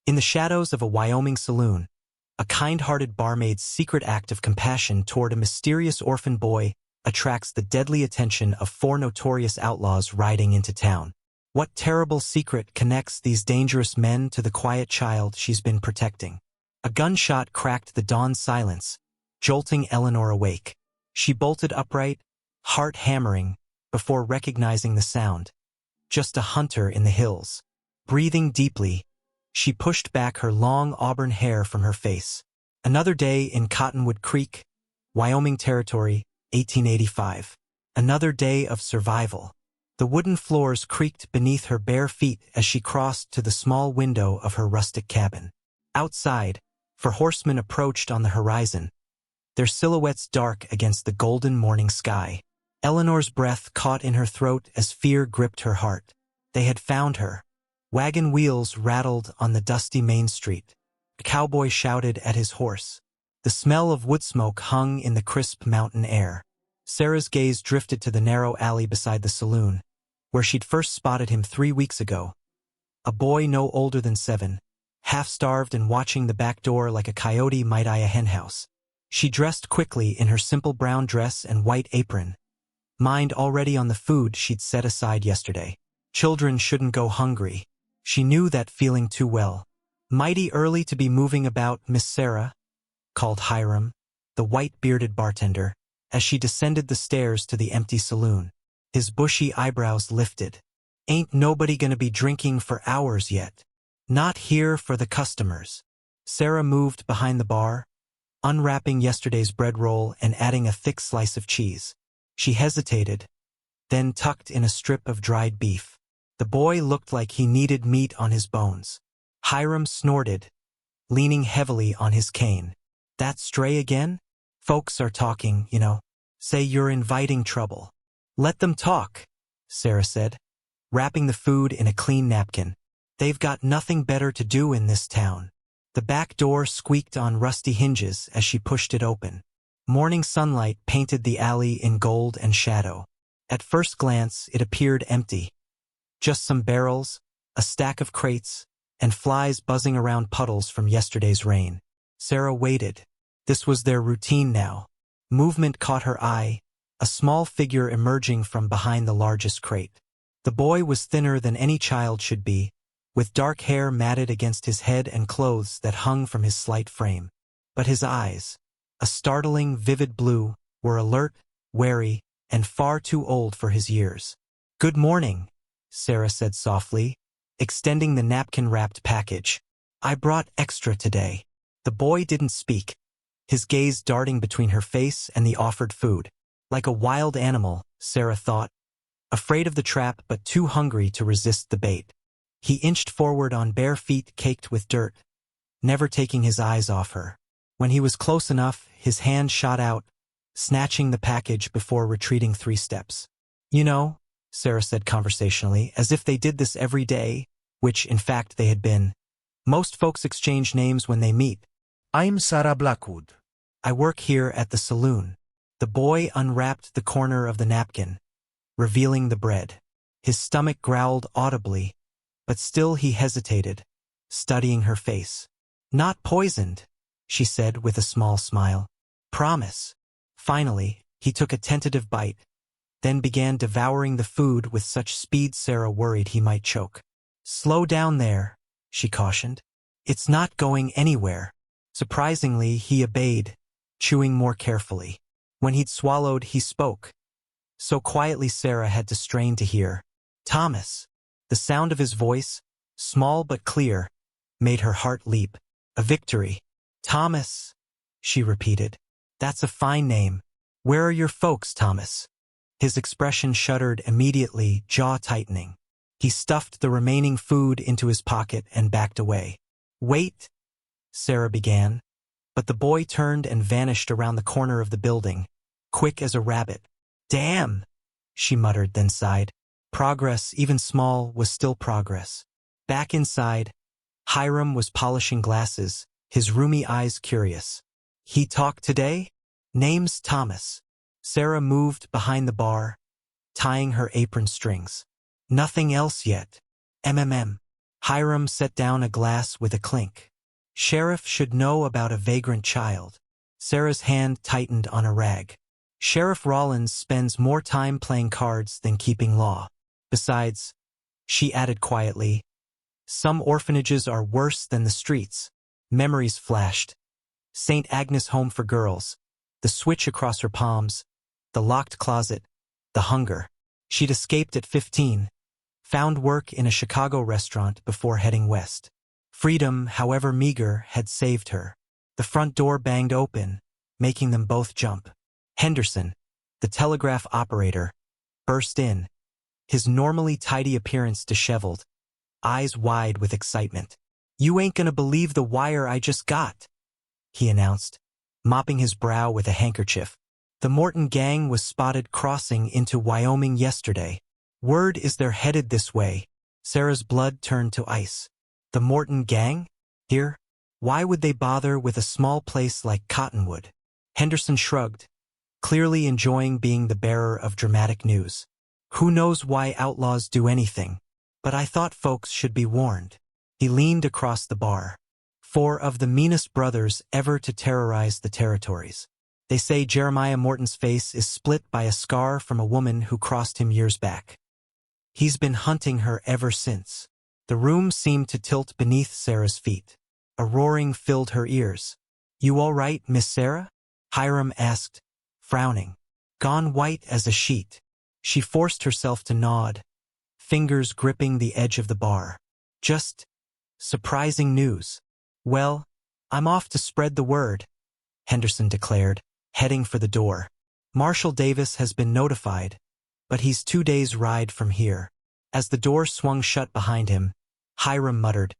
In the shadows of a Wyoming saloon, a kind-hearted barmaid's secret act of compassion toward a mysterious orphan boy attracts the deadly attention of 4 notorious outlaws riding into town. What terrible secret connects these dangerous men to the quiet child she's been protecting? A gunshot cracked the dawn silence, jolting Eleanor awake. She bolted upright, heart hammering, before recognizing the sound. Just a hunter in the hills. Breathing deeply, she pushed back her long auburn hair from her face. Another day in Cottonwood Creek, Wyoming Territory, 1885. Another day of survival. The wooden floors creaked beneath her bare feet as she crossed to the small window of her rustic cabin. Outside, 4 horsemen approached on the horizon, their silhouettes dark against the golden morning sky. Eleanor's breath caught in her throat as fear gripped her heart. They had found her. Wagon wheels rattled on the dusty main street. A cowboy shouted at his horse. The smell of wood smoke hung in the crisp mountain air. Sarah's gaze drifted to the narrow alley beside the saloon, where she'd first spotted him 3 weeks ago. A boy no older than 7, half-starved and watching the back door like a coyote might eye a henhouse. She dressed quickly in her simple brown dress and white apron, mind already on the food she'd set aside yesterday. Children shouldn't go hungry. She knew that feeling too well. "Mighty early to be moving about, Miss Sarah," called Hiram, the white-bearded bartender, as she descended the stairs to the empty saloon. His bushy eyebrows lifted. "Ain't nobody gonna be drinking for hours yet. Not here for the customers." Sarah moved behind the bar, unwrapping yesterday's bread roll and adding a thick slice of cheese. She hesitated, then tucked in a strip of dried beef. The boy looked like he needed meat on his bones. Hiram snorted, leaning heavily on his cane. "That stray again? Folks are talking, you know. Say you're inviting trouble." "Let them talk," Sarah said, wrapping the food in a clean napkin. "They've got nothing better to do in this town." The back door squeaked on rusty hinges as she pushed it open. Morning sunlight painted the alley in gold and shadow. At first glance, it appeared empty. Just some barrels, a stack of crates, and flies buzzing around puddles from yesterday's rain. Sarah waited. This was their routine now. Movement caught her eye, a small figure emerging from behind the largest crate. The boy was thinner than any child should be, with dark hair matted against his head and clothes that hung from his slight frame. But his eyes, a startling, vivid blue, were alert, wary, and far too old for his years. "Good morning," Sarah said softly, extending the napkin-wrapped package. "I brought extra today." The boy didn't speak, his gaze darting between her face and the offered food. Like a wild animal, Sarah thought, afraid of the trap but too hungry to resist the bait. He inched forward on bare feet caked with dirt, never taking his eyes off her. When he was close enough, his hand shot out, snatching the package before retreating 3 steps. "You know," Sarah said conversationally, as if they did this every day, which, in fact, they had been. "Most folks exchange names when they meet. I'm Sarah Blackwood. I work here at the saloon." The boy unwrapped the corner of the napkin, revealing the bread. His stomach growled audibly, but still he hesitated, studying her face. "Not poisoned," she said with a small smile. "Promise." Finally, he took a tentative bite, then began devouring the food with such speed Sarah worried he might choke. "Slow down there," she cautioned. "It's not going anywhere." Surprisingly, he obeyed, chewing more carefully. When he'd swallowed, he spoke. So quietly Sarah had to strain to hear. "Thomas." The sound of his voice, small but clear, made her heart leap. A victory. "Thomas," she repeated. "That's a fine name. Where are your folks, Thomas?" His expression shuddered immediately, jaw tightening. He stuffed the remaining food into his pocket and backed away. "Wait," Sarah began, but the boy turned and vanished around the corner of the building, quick as a rabbit. "Damn," she muttered, then sighed. Progress, even small, was still progress. Back inside, Hiram was polishing glasses, his roomy eyes curious. "He talked today? Name's Thomas." Sarah moved behind the bar, tying her apron strings. "Nothing else yet. MMM. Hiram set down a glass with a clink. Sheriff should know about a vagrant child. Sarah's hand tightened on a rag. Sheriff Rollins spends more time playing cards than keeping law. Besides, she added quietly, some orphanages are worse than the streets. Memories flashed. St. Agnes Home for Girls, the switch across her palms, the locked closet, the hunger. She'd escaped at 15, found work in a Chicago restaurant before heading west. Freedom, however meager, had saved her. The front door banged open, making them both jump. Henderson, the telegraph operator, burst in, his normally tidy appearance disheveled, eyes wide with excitement. "You ain't gonna believe the wire I just got," he announced, mopping his brow with a handkerchief. "The Morton gang was spotted crossing into Wyoming yesterday. Word is they're headed this way." Sarah's blood turned to ice. The Morton gang? Here? Why would they bother with a small place like Cottonwood? Henderson shrugged, clearly enjoying being the bearer of dramatic news. "Who knows why outlaws do anything? But I thought folks should be warned." He leaned across the bar. "Four of the meanest brothers ever to terrorize the territories. They say Jeremiah Morton's face is split by a scar from a woman who crossed him years back. He's been hunting her ever since." The room seemed to tilt beneath Sarah's feet. A roaring filled her ears. "You all right, Miss Sarah?" Hiram asked, frowning. Gone white as a sheet. She forced herself to nod, fingers gripping the edge of the bar. "Just surprising news." "Well, I'm off to spread the word," Henderson declared, heading for the door. "Marshal Davis has been notified, but he's 2 days' ride from here." As the door swung shut behind him, Hiram muttered,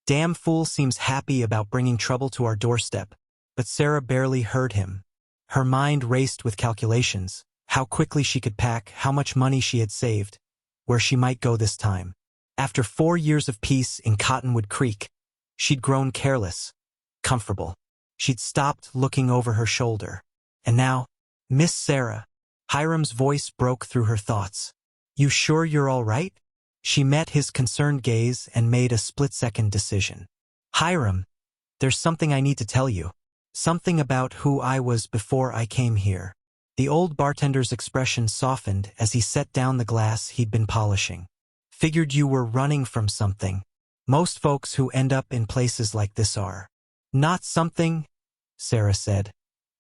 "Damn fool seems happy about bringing trouble to our doorstep." But Sarah barely heard him. Her mind raced with calculations, how quickly she could pack, how much money she had saved, where she might go this time. After 4 years of peace in Cottonwood Creek, she'd grown careless, comfortable. She'd stopped looking over her shoulder. And now, "Miss Sarah," Hiram's voice broke through her thoughts. "You sure you're all right?" She met his concerned gaze and made a split-second decision. "Hiram, there's something I need to tell you. Something about who I was before I came here." The old bartender's expression softened as he set down the glass he'd been polishing. "Figured you were running from something. Most folks who end up in places like this are." "Not something," Sarah said,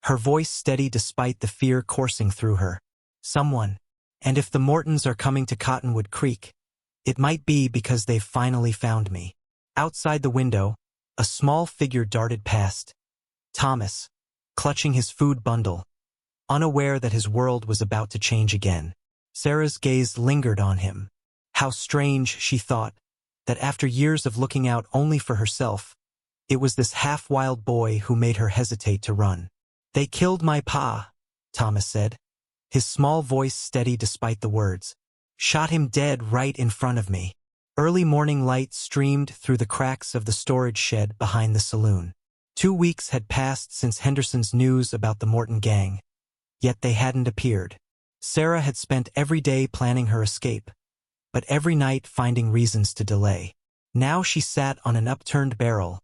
her voice steady despite the fear coursing through her. "Someone. And if the Mortons are coming to Cottonwood Creek, it might be because they've finally found me." Outside the window, a small figure darted past. Thomas, clutching his food bundle, unaware that his world was about to change again. Sarah's gaze lingered on him. How strange, she thought, that after years of looking out only for herself, it was this half-wild boy who made her hesitate to run. "They killed my pa," Thomas said, his small voice steady despite the words. "Shot him dead right in front of me." Early morning light streamed through the cracks of the storage shed behind the saloon. 2 weeks had passed since Henderson's news about the Morton gang, yet they hadn't appeared. Sarah had spent every day planning her escape, but every night finding reasons to delay. Now she sat on an upturned barrel,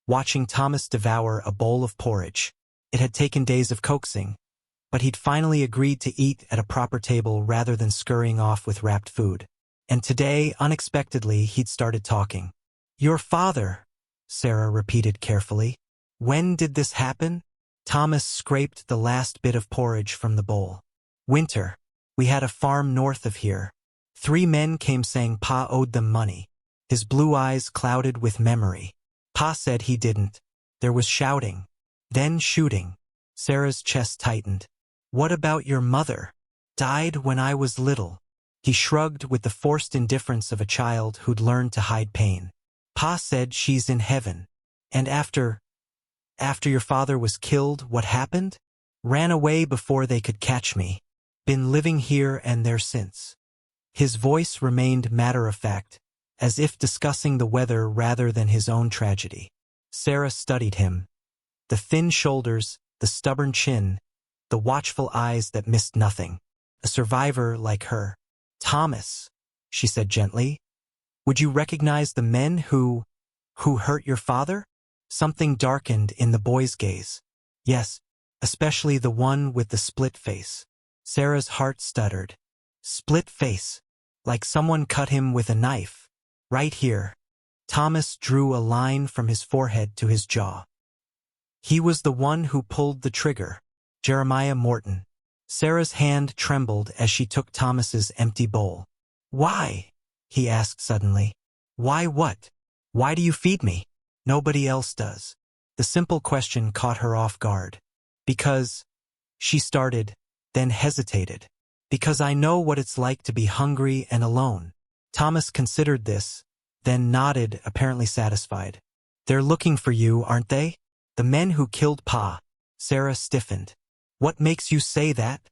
watching Thomas devour a bowl of porridge. It had taken days of coaxing, but he'd finally agreed to eat at a proper table rather than scurrying off with wrapped food. And today, unexpectedly, he'd started talking. "Your father," Sarah repeated carefully. "When did this happen?" Thomas scraped the last bit of porridge from the bowl. "Winter. We had a farm north of here. 3 men came saying Pa owed them money." His blue eyes clouded with memory. "Pa said he didn't. There was shouting. Then shooting." Sarah's chest tightened. "What about your mother?" "Died when I was little." He shrugged with the forced indifference of a child who'd learned to hide pain. "Pa said she's in heaven." "And after your father was killed, what happened?" "Ran away before they could catch me. Been living here and there since." His voice remained matter-of-fact, as if discussing the weather rather than his own tragedy. Sarah studied him. The thin shoulders, the stubborn chin, the watchful eyes that missed nothing. A survivor like her. "Thomas," she said gently, Would you recognize the men who hurt your father? Something darkened in the boy's gaze. Yes, especially the one with the split face. Sarah's heart stuttered. Split face. Like someone cut him with a knife. Right here. Thomas drew a line from his forehead to his jaw. He was the one who pulled the trigger. Jeremiah Morton. Sarah's hand trembled as she took Thomas's empty bowl. Why? He asked suddenly. Why what? Why do you feed me? Nobody else does. The simple question caught her off guard. Because, she started, then hesitated. Because I know what it's like to be hungry and alone. Thomas considered this, then nodded, apparently satisfied. They're looking for you, aren't they? The men who killed Pa. Sarah stiffened. What makes you say that?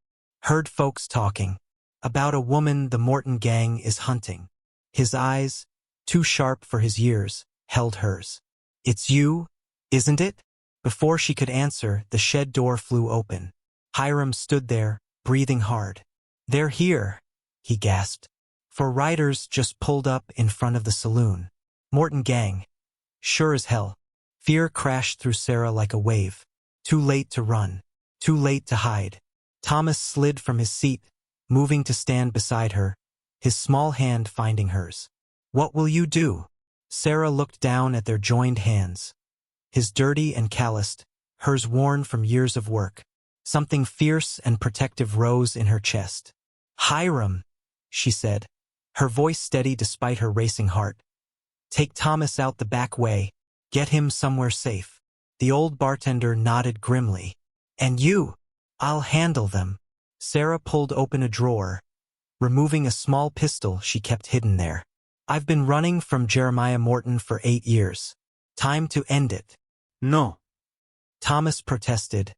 Heard folks talking. About a woman the Morton gang is hunting. His eyes, too sharp for his years, held hers. It's you, isn't it? Before she could answer, the shed door flew open. Hiram stood there, breathing hard. They're here, he gasped. Four riders just pulled up in front of the saloon. Morton gang. Sure as hell. Fear crashed through Sarah like a wave. Too late to run. Too late to hide. Thomas slid from his seat, moving to stand beside her, his small hand finding hers. What will you do? Sarah looked down at their joined hands. His dirty and calloused, hers worn from years of work. Something fierce and protective rose in her chest. Hiram, she said, her voice steady despite her racing heart. Take Thomas out the back way. Get him somewhere safe. The old bartender nodded grimly. And you? I'll handle them. Sarah pulled open a drawer, removing a small pistol she kept hidden there. I've been running from Jeremiah Morton for 8 years. Time to end it. No. Thomas protested,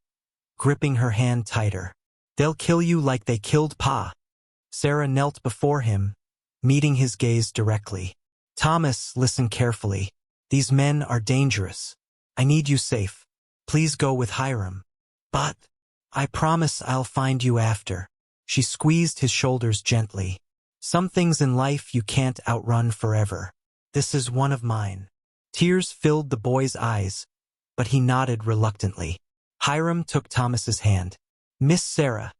gripping her hand tighter. They'll kill you like they killed Pa. Sarah knelt before him, meeting his gaze directly. Thomas, listen carefully. These men are dangerous. I need you safe. Please go with Hiram. But I promise I'll find you after. She squeezed his shoulders gently. Some things in life you can't outrun forever. This is one of mine. Tears filled the boy's eyes, but he nodded reluctantly. Hiram took Thomas's hand. Miss Sarah,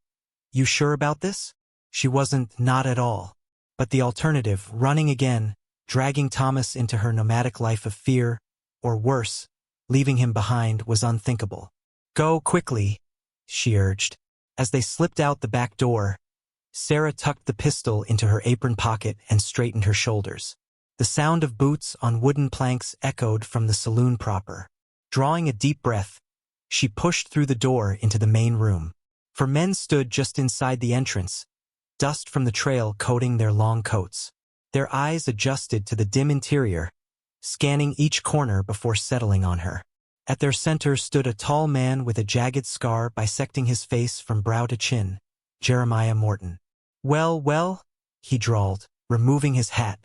you sure about this? She wasn't, not at all. But the alternative, running again, dragging Thomas into her nomadic life of fear, or worse, leaving him behind, was unthinkable. Go quickly, she urged. As they slipped out the back door, Sarah tucked the pistol into her apron pocket and straightened her shoulders. The sound of boots on wooden planks echoed from the saloon proper. Drawing a deep breath, she pushed through the door into the main room. Four men stood just inside the entrance, dust from the trail coating their long coats. Their eyes adjusted to the dim interior, scanning each corner before settling on her. At their center stood a tall man with a jagged scar bisecting his face from brow to chin, Jeremiah Morton. Well, he drawled, removing his hat.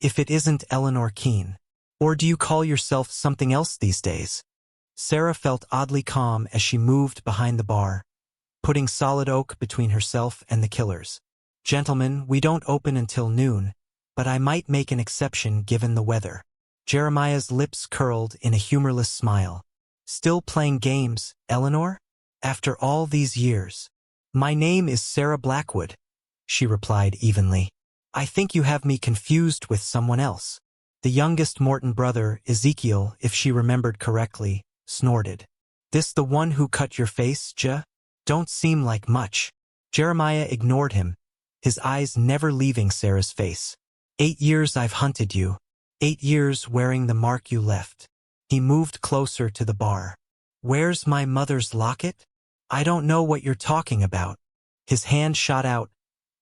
If it isn't Eleanor Keene. Or do you call yourself something else these days? Sarah felt oddly calm as she moved behind the bar, putting solid oak between herself and the killers. Gentlemen, we don't open until noon, but I might make an exception given the weather. Jeremiah's lips curled in a humorless smile. Still playing games, Eleanor? After all these years. My name is Sarah Blackwood, she replied evenly. I think you have me confused with someone else. The youngest Morton brother, Ezekiel, if she remembered correctly, snorted. This the one who cut your face, Don't seem like much. Jeremiah ignored him, his eyes never leaving Sarah's face. 8 years I've hunted you. 8 years wearing the mark you left. He moved closer to the bar. Where's my mother's locket? I don't know what you're talking about. His hand shot out,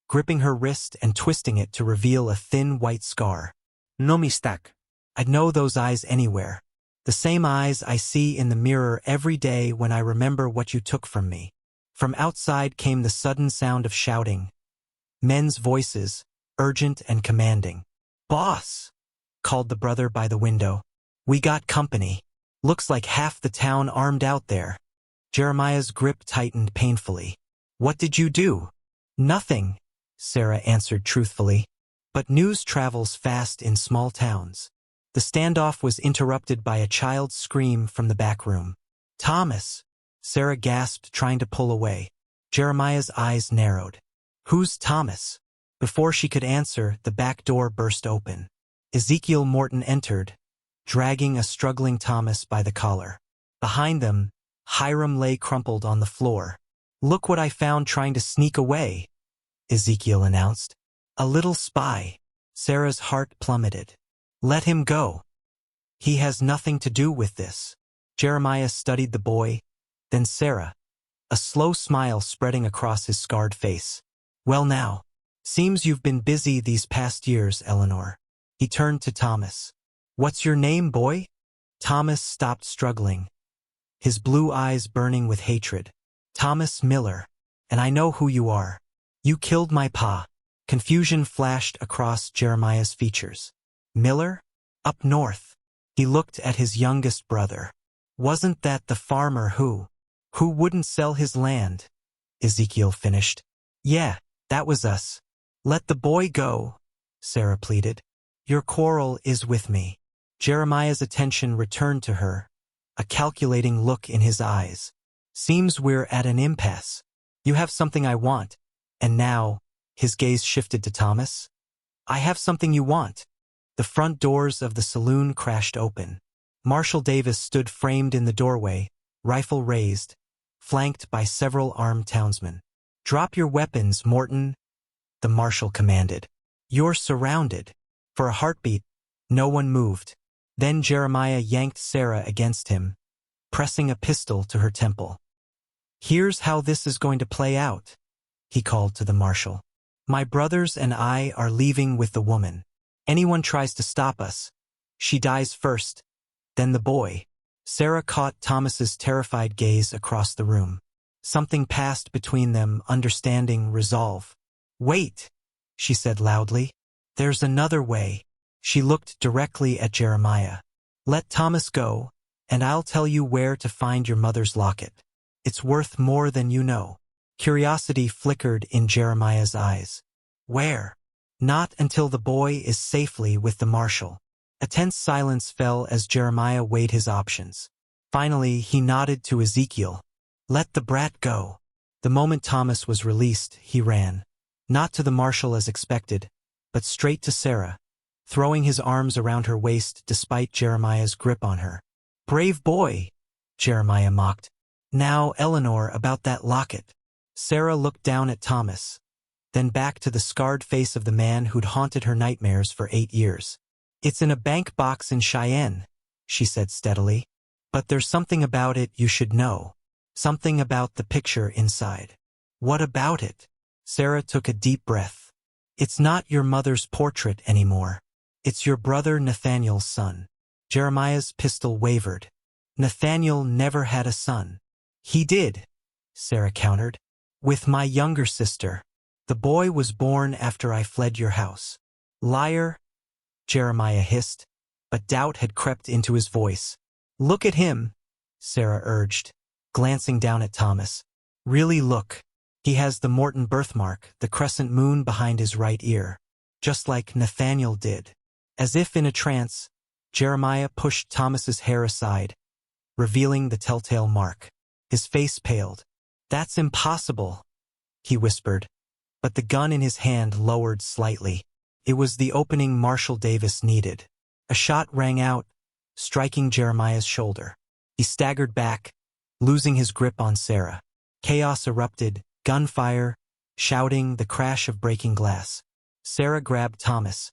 gripping her wrist and twisting it to reveal a thin white scar. No mistake. I'd know those eyes anywhere. The same eyes I see in the mirror every day when I remember what you took from me. From outside came the sudden sound of shouting. Men's voices, urgent and commanding. Boss, called the brother by the window. We got company. Looks like half the town armed out there. Jeremiah's grip tightened painfully. What did you do? Nothing, Sarah answered truthfully. But news travels fast in small towns. The standoff was interrupted by a child's scream from the back room. "Thomas!" Sarah gasped, trying to pull away. Jeremiah's eyes narrowed. "Who's Thomas?" Before she could answer, the back door burst open. Ezekiel Morton entered, dragging a struggling Thomas by the collar. Behind them, Hiram lay crumpled on the floor. "Look what I found trying to sneak away," Ezekiel announced. "A little spy." Sarah's heart plummeted. "Let him go. He has nothing to do with this." Jeremiah studied the boy, then Sarah, a slow smile spreading across his scarred face. "Well now, seems you've been busy these past years, Eleanor." He turned to Thomas. "What's your name, boy?" Thomas stopped struggling, his blue eyes burning with hatred. "Thomas Miller, and I know who you are. You killed my pa." Confusion flashed across Jeremiah's features. "Miller? Up north." He looked at his youngest brother. "Wasn't that the farmer who wouldn't sell his land?" Ezekiel finished. "Yeah, that was us." "Let the boy go," Sarah pleaded. "Your quarrel is with me." Jeremiah's attention returned to her, a calculating look in his eyes. "Seems we're at an impasse. You have something I want, and now," his gaze shifted to Thomas, "I have something you want." The front doors of the saloon crashed open. Marshal Davis stood framed in the doorway, rifle raised, flanked by several armed townsmen. "Drop your weapons, Morton," the marshal commanded. "You're surrounded." For a heartbeat, no one moved. Then Jeremiah yanked Sarah against him, pressing a pistol to her temple. "Here's how this is going to play out," he called to the marshal. "My brothers and I are leaving with the woman. Anyone tries to stop us, she dies first, then the boy." Sarah caught Thomas's terrified gaze across the room. Something passed between them, understanding, resolve. "Wait," she said loudly. "There's another way." She looked directly at Jeremiah. "Let Thomas go, and I'll tell you where to find your mother's locket. It's worth more than you know." Curiosity flickered in Jeremiah's eyes. "Where?" "Not until the boy is safely with the marshal." A tense silence fell as Jeremiah weighed his options. Finally, he nodded to Ezekiel. "Let the brat go." The moment Thomas was released, he ran. Not to the marshal as expected, but straight to Sarah, throwing his arms around her waist despite Jeremiah's grip on her. "Brave boy," Jeremiah mocked. "Now, Eleanor, about that locket." Sarah looked down at Thomas, then back to the scarred face of the man who'd haunted her nightmares for 8 years. "It's in a bank box in Cheyenne," she said steadily. "But there's something about it you should know. Something about the picture inside." "What about it?" Sarah took a deep breath. "It's not your mother's portrait anymore. It's your brother Nathaniel's son." Jeremiah's pistol wavered. "Nathaniel never had a son." "He did," Sarah countered. "With my younger sister. The boy was born after I fled your house." "Liar," Jeremiah hissed, but doubt had crept into his voice. "Look at him," Sarah urged, glancing down at Thomas. "Really look. He has the Morton birthmark, the crescent moon behind his right ear, just like Nathaniel did." As if in a trance, Jeremiah pushed Thomas's hair aside, revealing the telltale mark. His face paled. "That's impossible," he whispered, but the gun in his hand lowered slightly. It was the opening Marshal Davis needed. A shot rang out, striking Jeremiah's shoulder. He staggered back, losing his grip on Sarah. Chaos erupted, gunfire, shouting, the crash of breaking glass. Sarah grabbed Thomas,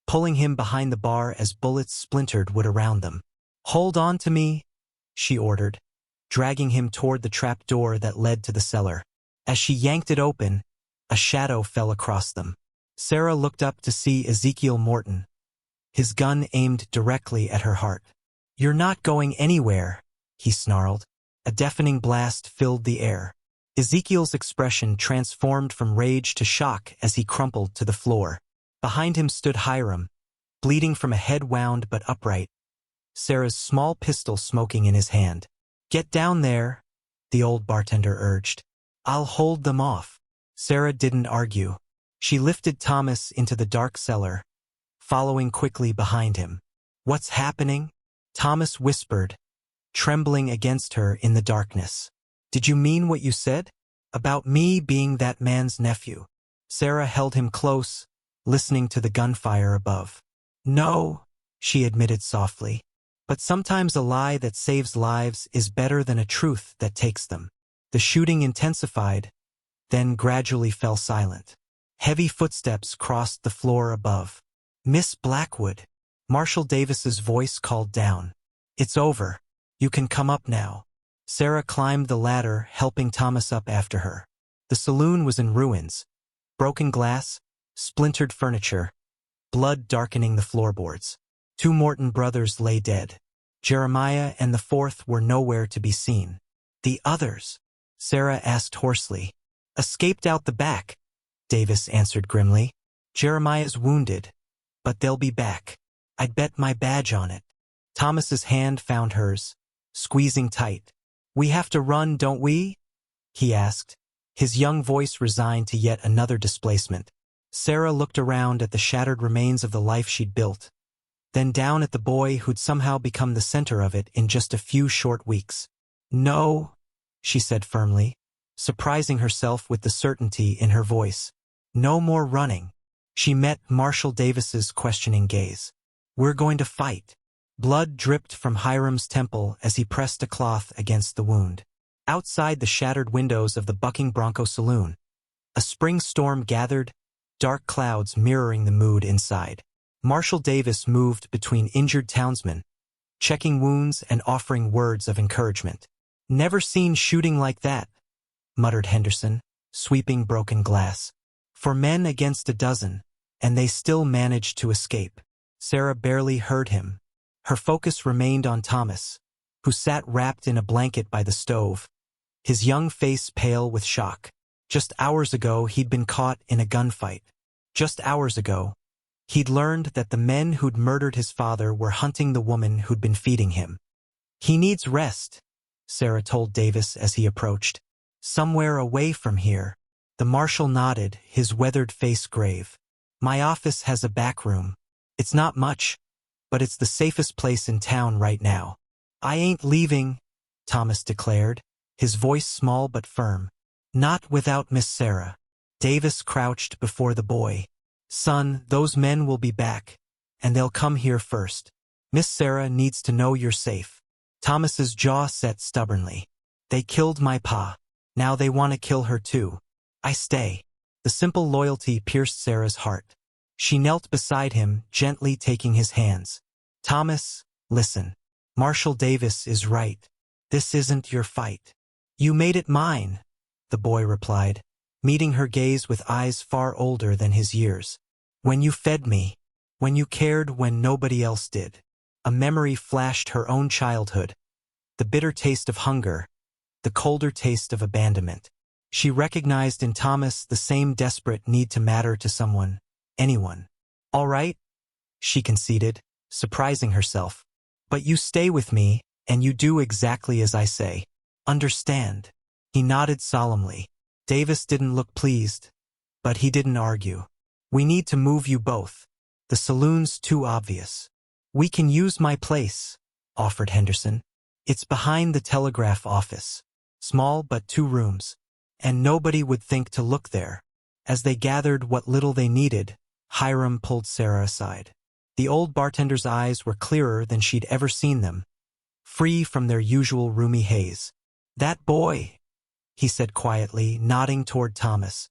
pulling him behind the bar as bullets splintered wood around them. "Hold on to me," she ordered, dragging him toward the trap door that led to the cellar. As she yanked it open, a shadow fell across them. Sarah looked up to see Ezekiel Morton, his gun aimed directly at her heart. "You're not going anywhere," he snarled. A deafening blast filled the air. Ezekiel's expression transformed from rage to shock as he crumpled to the floor. Behind him stood Hiram, bleeding from a head wound but upright, Sarah's small pistol smoking in his hand. "Get down there," the old bartender urged. "I'll hold them off." Sarah didn't argue. She lifted Thomas into the dark cellar, following quickly behind him. "What's happening?" Thomas whispered, trembling against her in the darkness. "Did you mean what you said? About me being that man's nephew?" Sarah held him close, listening to the gunfire above. "No," she admitted softly. "But sometimes a lie that saves lives is better than a truth that takes them." The shooting intensified, then gradually fell silent. Heavy footsteps crossed the floor above. "Miss Blackwood," Marshall Davis's voice called down. "It's over. You can come up now." Sarah climbed the ladder, helping Thomas up after her. The saloon was in ruins. Broken glass, splintered furniture, blood darkening the floorboards. 2 Morton brothers lay dead. Jeremiah and the 4th were nowhere to be seen. "The others?" Sarah asked hoarsely. "Escaped out the back," Davis answered grimly. "Jeremiah's wounded, but they'll be back. I'd bet my badge on it." Thomas's hand found hers, squeezing tight. "We have to run, don't we?" he asked, his young voice resigned to yet another displacement. Sarah looked around at the shattered remains of the life she'd built, then down at the boy who'd somehow become the center of it in just a few short weeks. "No," she said firmly, surprising herself with the certainty in her voice. "No more running." She met Marshall Davis's questioning gaze. "We're going to fight." Blood dripped from Hiram's temple as he pressed a cloth against the wound. Outside the shattered windows of the Bucking Bronco Saloon, a spring storm gathered, dark clouds mirroring the mood inside. Marshall Davis moved between injured townsmen, checking wounds and offering words of encouragement. "Never seen shooting like that," muttered Henderson, sweeping broken glass. "4 men against a dozen, and they still managed to escape." Sarah barely heard him. Her focus remained on Thomas, who sat wrapped in a blanket by the stove, his young face pale with shock. Just hours ago, he'd been caught in a gunfight. Just hours ago, he'd learned that the men who'd murdered his father were hunting the woman who'd been feeding him. "He needs rest," Sarah told Davis as he approached. "Somewhere away from here." The marshal nodded, his weathered face grave. "My office has a back room. It's not much, but it's the safest place in town right now." "I ain't leaving," Thomas declared, his voice small but firm. "Not without Miss Sarah." Davis crouched before the boy. "Son, those men will be back, and they'll come here first. Miss Sarah needs to know you're safe." Thomas's jaw set stubbornly. "They killed my pa. Now they want to kill her too. I stay." The simple loyalty pierced Sarah's heart. She knelt beside him, gently taking his hands. "Thomas, listen. Marshall Davis is right. This isn't your fight." "You made it mine," the boy replied, meeting her gaze with eyes far older than his years. "When you fed me, when you cared when nobody else did." A memory flashed her own childhood, the bitter taste of hunger, the colder taste of abandonment. She recognized in Thomas the same desperate need to matter to someone, anyone. "All right," she conceded, surprising herself. "But you stay with me, and you do exactly as I say. Understand?" He nodded solemnly. Davis didn't look pleased, but he didn't argue. "We need to move you both. The saloon's too obvious." "We can use my place," offered Henderson. "It's behind the telegraph office. Small but 2 rooms. And nobody would think to look there." As they gathered what little they needed, Hiram pulled Sarah aside. The old bartender's eyes were clearer than she'd ever seen them, free from their usual roomy haze. "That boy," he said quietly, nodding toward Thomas.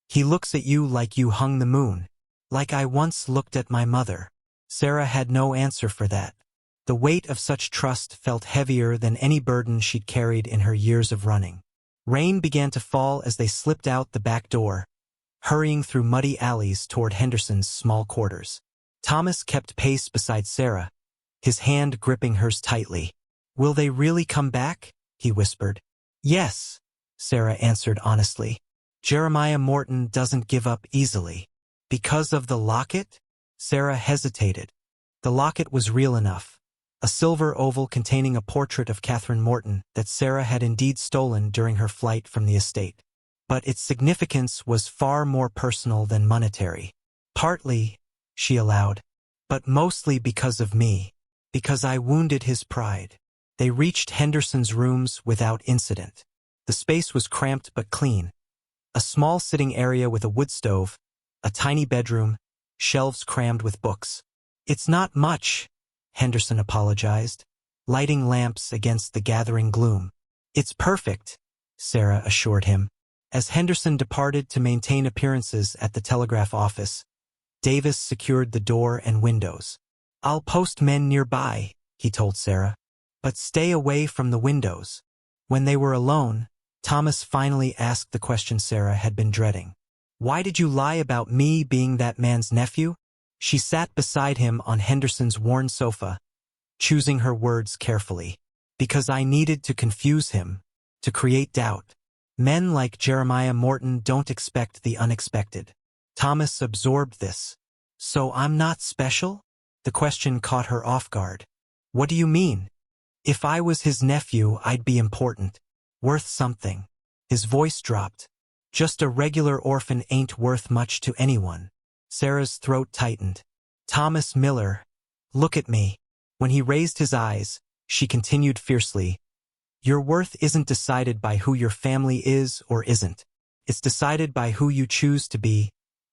"He looks at you like you hung the moon, like I once looked at my mother." Sarah had no answer for that. The weight of such trust felt heavier than any burden she'd carried in her years of running. Rain began to fall as they slipped out the back door, hurrying through muddy alleys toward Henderson's small quarters. Thomas kept pace beside Sarah, his hand gripping hers tightly. "Will they really come back?" he whispered. "Yes," Sarah answered honestly. "Jeremiah Morton doesn't give up easily." "Because of the locket?" Sarah hesitated. The locket was real enough. A silver oval containing a portrait of Catherine Morton that Sarah had indeed stolen during her flight from the estate. but its significance was far more personal than monetary. Partly, she allowed, but mostly because of me, because I wounded his pride. They reached Henderson's rooms without incident. The space was cramped but clean. A small sitting area with a wood stove, a tiny bedroom, shelves crammed with books. "It's not much," Henderson apologized, lighting lamps against the gathering gloom. "It's perfect," Sarah assured him. As Henderson departed to maintain appearances at the telegraph office, Davis secured the door and windows. "I'll post men nearby," he told Sarah, "but stay away from the windows." When they were alone, Thomas finally asked the question Sarah had been dreading. "Why did you lie about me being that man's nephew?" She sat beside him on Henderson's worn sofa, choosing her words carefully. "Because I needed to confuse him, to create doubt. Men like Jeremiah Morton don't expect the unexpected." Thomas absorbed this. "So I'm not special?" The question caught her off guard. "What do you mean?" "If I was his nephew, I'd be important. Worth something." His voice dropped. "Just a regular orphan ain't worth much to anyone." Sarah's throat tightened. "Thomas Miller, look at me." When he raised his eyes, she continued fiercely, "Your worth isn't decided by who your family is or isn't. It's decided by who you choose to be,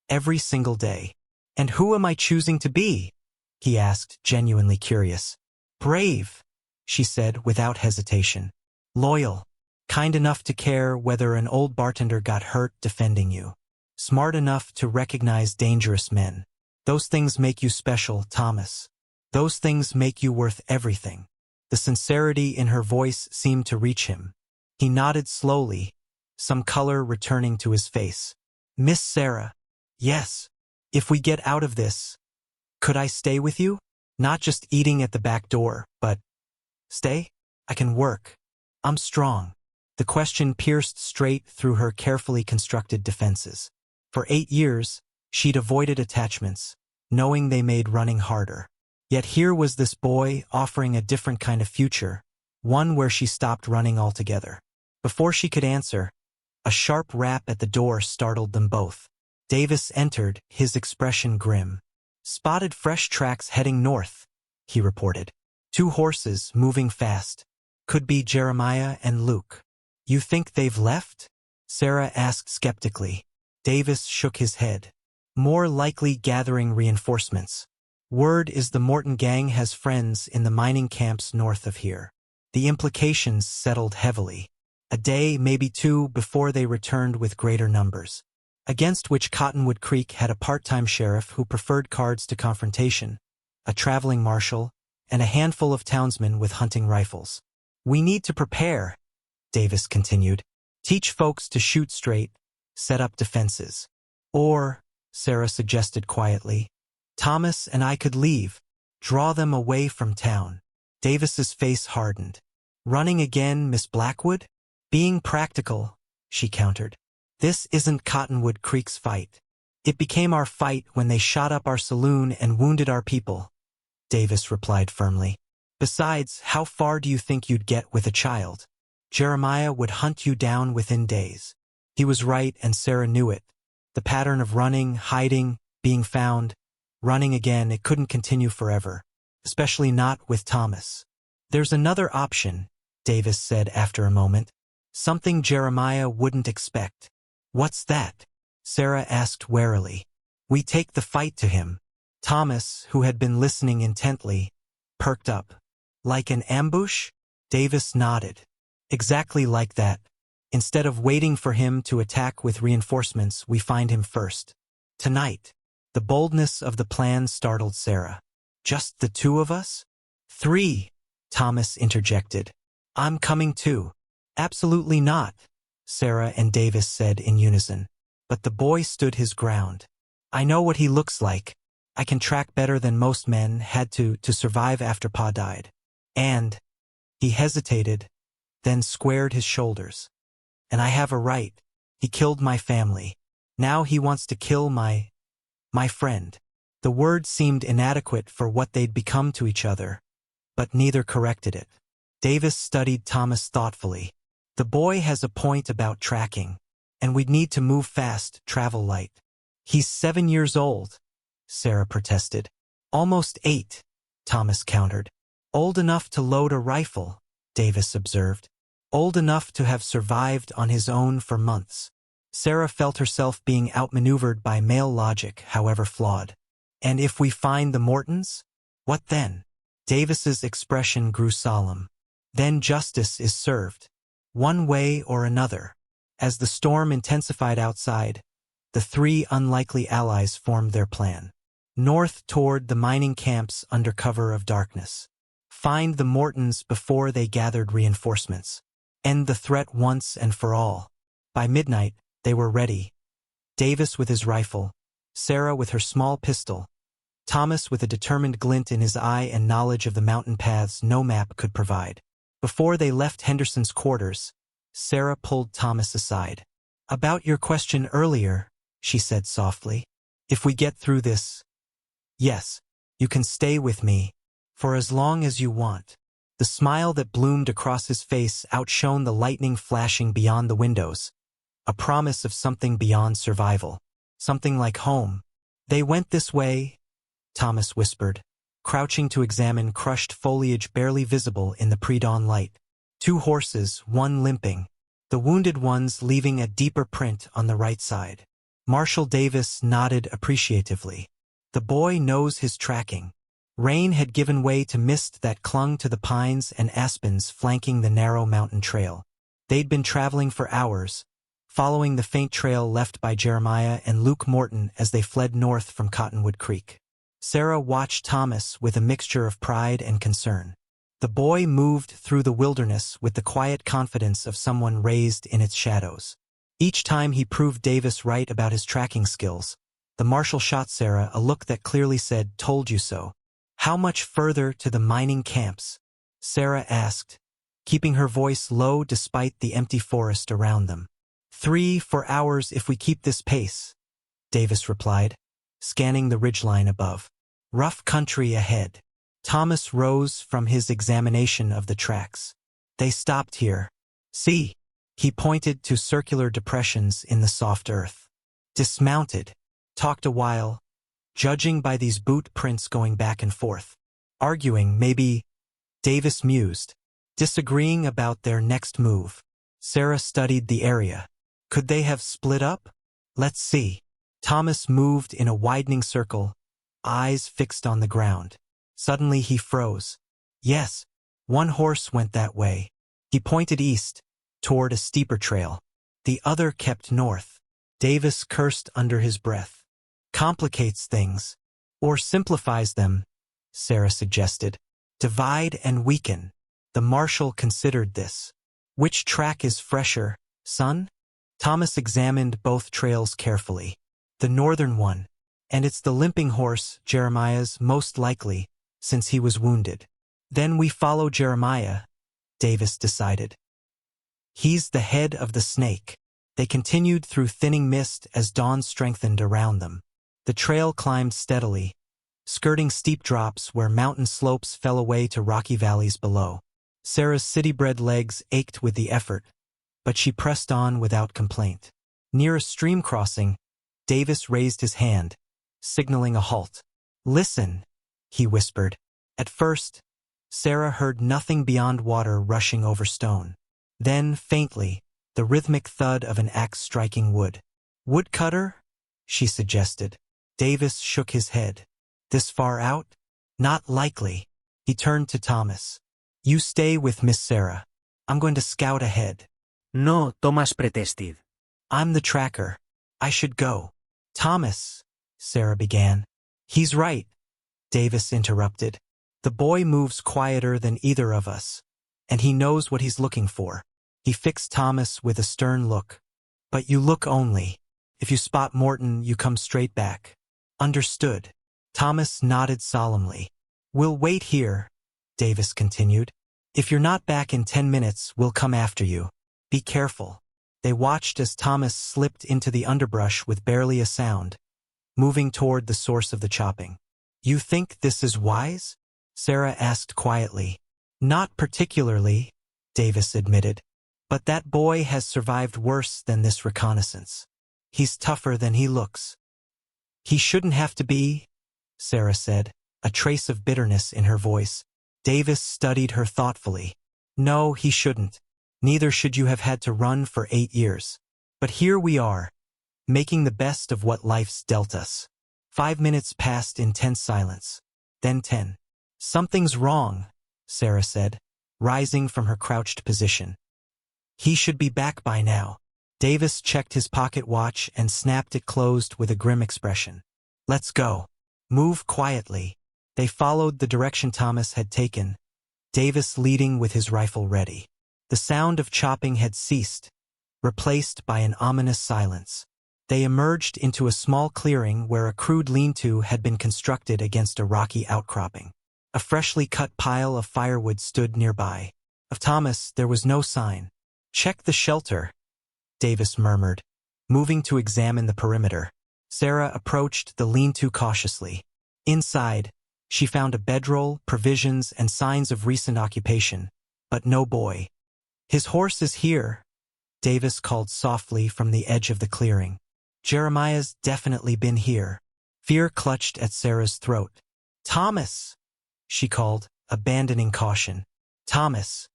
every single day." "And who am I choosing to be?" he asked, genuinely curious. "Brave," she said without hesitation. "Loyal. Kind enough to care whether an old bartender got hurt defending you. Smart enough to recognize dangerous men. Those things make you special, Thomas. Those things make you worth everything." The sincerity in her voice seemed to reach him. He nodded slowly, some color returning to his face. "Miss Sarah, yes. If we get out of this, could I stay with you? Not just eating at the back door, but stay? I can work. I'm strong." The question pierced straight through her carefully constructed defenses. For 8 years, she'd avoided attachments, knowing they made running harder. Yet here was this boy offering a different kind of future, one where she stopped running altogether. Before she could answer, a sharp rap at the door startled them both. Davis entered, his expression grim. "Spotted fresh tracks heading north," he reported. "2 horses moving fast. Could be Jeremiah and Luke." "You think they've left?" Sarah asked skeptically. Davis shook his head. "More likely gathering reinforcements. Word is the Morton gang has friends in the mining camps north of here." The implications settled heavily. A day, maybe 2, before they returned with greater numbers. Against which Cottonwood Creek had a part-time sheriff who preferred cards to confrontation, a traveling marshal, and a handful of townsmen with hunting rifles. "We need to prepare," Davis continued. "Teach folks to shoot straight, set up defenses. Or," Sarah suggested quietly, "Thomas and I could leave, draw them away from town." Davis's face hardened. "Running again, Miss Blackwood?" "Being practical," she countered. "This isn't Cottonwood Creek's fight. It became our fight when they shot up our saloon and wounded our people," Davis replied firmly. "Besides, how far do you think you'd get with a child? Jeremiah would hunt you down within days." He was right, and Sarah knew it. The pattern of running, hiding, being found, running again, it couldn't continue forever, especially not with Thomas. "There's another option," Davis said after a moment. "Something Jeremiah wouldn't expect." "What's that?" Sarah asked warily. "We take the fight to him." Thomas, who had been listening intently, perked up. "Like an ambush?" Davis nodded. "Exactly like that. Instead of waiting for him to attack with reinforcements, we find him first. Tonight." The boldness of the plan startled Sarah. "Just the 2 of us?" "3, Thomas interjected. "I'm coming too." "Absolutely not," Sarah and Davis said in unison. But the boy stood his ground. "I know what he looks like. I can track better than most men had to survive after Pa died. And," he hesitated, then squared his shoulders, "and I have a right. He killed my family. Now he wants to kill my friend." The word seemed inadequate for what they'd become to each other, but neither corrected it. Davis studied Thomas thoughtfully. "The boy has a point about tracking. And we'd need to move fast, travel light. He's 7 years old, Sarah protested. Almost 8, Thomas countered. Old enough to load a rifle, Davis observed. Old enough to have survived on his own for months. Sarah felt herself being outmaneuvered by male logic, however flawed. And if we find the Mortons? What then? Davis's expression grew solemn. Then justice is served. One way or another. As the storm intensified outside, the 3 unlikely allies formed their plan. North toward the mining camps under cover of darkness. Find the Mortons before they gathered reinforcements. End the threat once and for all. By midnight, they were ready. Davis with his rifle, Sarah with her small pistol, Thomas with a determined glint in his eye and knowledge of the mountain paths no map could provide. Before they left Henderson's quarters, Sarah pulled Thomas aside. About your question earlier, she said softly. If we get through this, yes, you can stay with me, for as long as you want. The smile that bloomed across his face outshone the lightning flashing beyond the windows. A promise of something beyond survival. Something like home. They went this way, Thomas whispered, crouching to examine crushed foliage barely visible in the pre-dawn light. 2 horses, one limping. The wounded ones leaving a deeper print on the right side. Marshal Davis nodded appreciatively. The boy knows his tracking. Rain had given way to mist that clung to the pines and aspens flanking the narrow mountain trail. They'd been traveling for hours, following the faint trail left by Jeremiah and Luke Morton as they fled north from Cottonwood Creek. Sarah watched Thomas with a mixture of pride and concern. The boy moved through the wilderness with the quiet confidence of someone raised in its shadows. Each time he proved Davis right about his tracking skills, the marshal shot Sarah a look that clearly said, "Told you so." "How much further to the mining camps?" Sarah asked, keeping her voice low despite the empty forest around them. 3-4 hours if we keep this pace, Davis replied, scanning the ridgeline above. Rough country ahead. Thomas rose from his examination of the tracks. They stopped here. See, he pointed to circular depressions in the soft earth. Dismounted. Talked a while, judging by these boot prints going back and forth. Arguing, maybe, Davis mused, disagreeing about their next move. Sarah studied the area. Could they have split up? Let's see. Thomas moved in a widening circle, eyes fixed on the ground. Suddenly he froze. Yes, one horse went that way. He pointed east, toward a steeper trail. The other kept north. Davis cursed under his breath. Complicates things. Or simplifies them, Sarah suggested. Divide and weaken. The marshal considered this. Which track is fresher, son? Thomas examined both trails carefully. The northern one. And it's the limping horse, Jeremiah's, most likely, since he was wounded. Then we follow Jeremiah, Davis decided. He's the head of the snake. They continued through thinning mist as dawn strengthened around them. The trail climbed steadily, skirting steep drops where mountain slopes fell away to rocky valleys below. Sarah's city-bred legs ached with the effort, but she pressed on without complaint. Near a stream crossing, Davis raised his hand, signaling a halt. Listen, he whispered. At first, Sarah heard nothing beyond water rushing over stone. Then, faintly, the rhythmic thud of an axe striking wood. Woodcutter? She suggested. Davis shook his head. This far out? Not likely. He turned to Thomas. You stay with Miss Sarah. I'm going to scout ahead. No, Thomas protested. I'm the tracker. I should go. Thomas, Sarah began. He's right, Davis interrupted. The boy moves quieter than either of us, and he knows what he's looking for. He fixed Thomas with a stern look. But you look only. If you spot Morton, you come straight back. Understood. Thomas nodded solemnly. We'll wait here, Davis continued. If you're not back in 10 minutes, we'll come after you. Be careful. They watched as Thomas slipped into the underbrush with barely a sound, moving toward the source of the chopping. You think this is wise? Sarah asked quietly. Not particularly, Davis admitted. But that boy has survived worse than this reconnaissance. He's tougher than he looks. He shouldn't have to be, Sarah said, a trace of bitterness in her voice. Davis studied her thoughtfully. No, he shouldn't. Neither should you have had to run for 8 years. But here we are, making the best of what life's dealt us. 5 minutes passed in tense silence. Then 10. Something's wrong, Sarah said, rising from her crouched position. He should be back by now. Davis checked his pocket watch and snapped it closed with a grim expression. Let's go. Move quietly. They followed the direction Thomas had taken, Davis leading with his rifle ready. The sound of chopping had ceased, replaced by an ominous silence. They emerged into a small clearing where a crude lean-to had been constructed against a rocky outcropping. A freshly cut pile of firewood stood nearby. Of Thomas, there was no sign. Check the shelter, Davis murmured, moving to examine the perimeter. Sarah approached the lean-to cautiously. Inside, she found a bedroll, provisions, and signs of recent occupation, but no boy. His horse is here, Davis called softly from the edge of the clearing. Jeremiah's definitely been here. Fear clutched at Sarah's throat. Thomas, she called, abandoning caution. Thomas,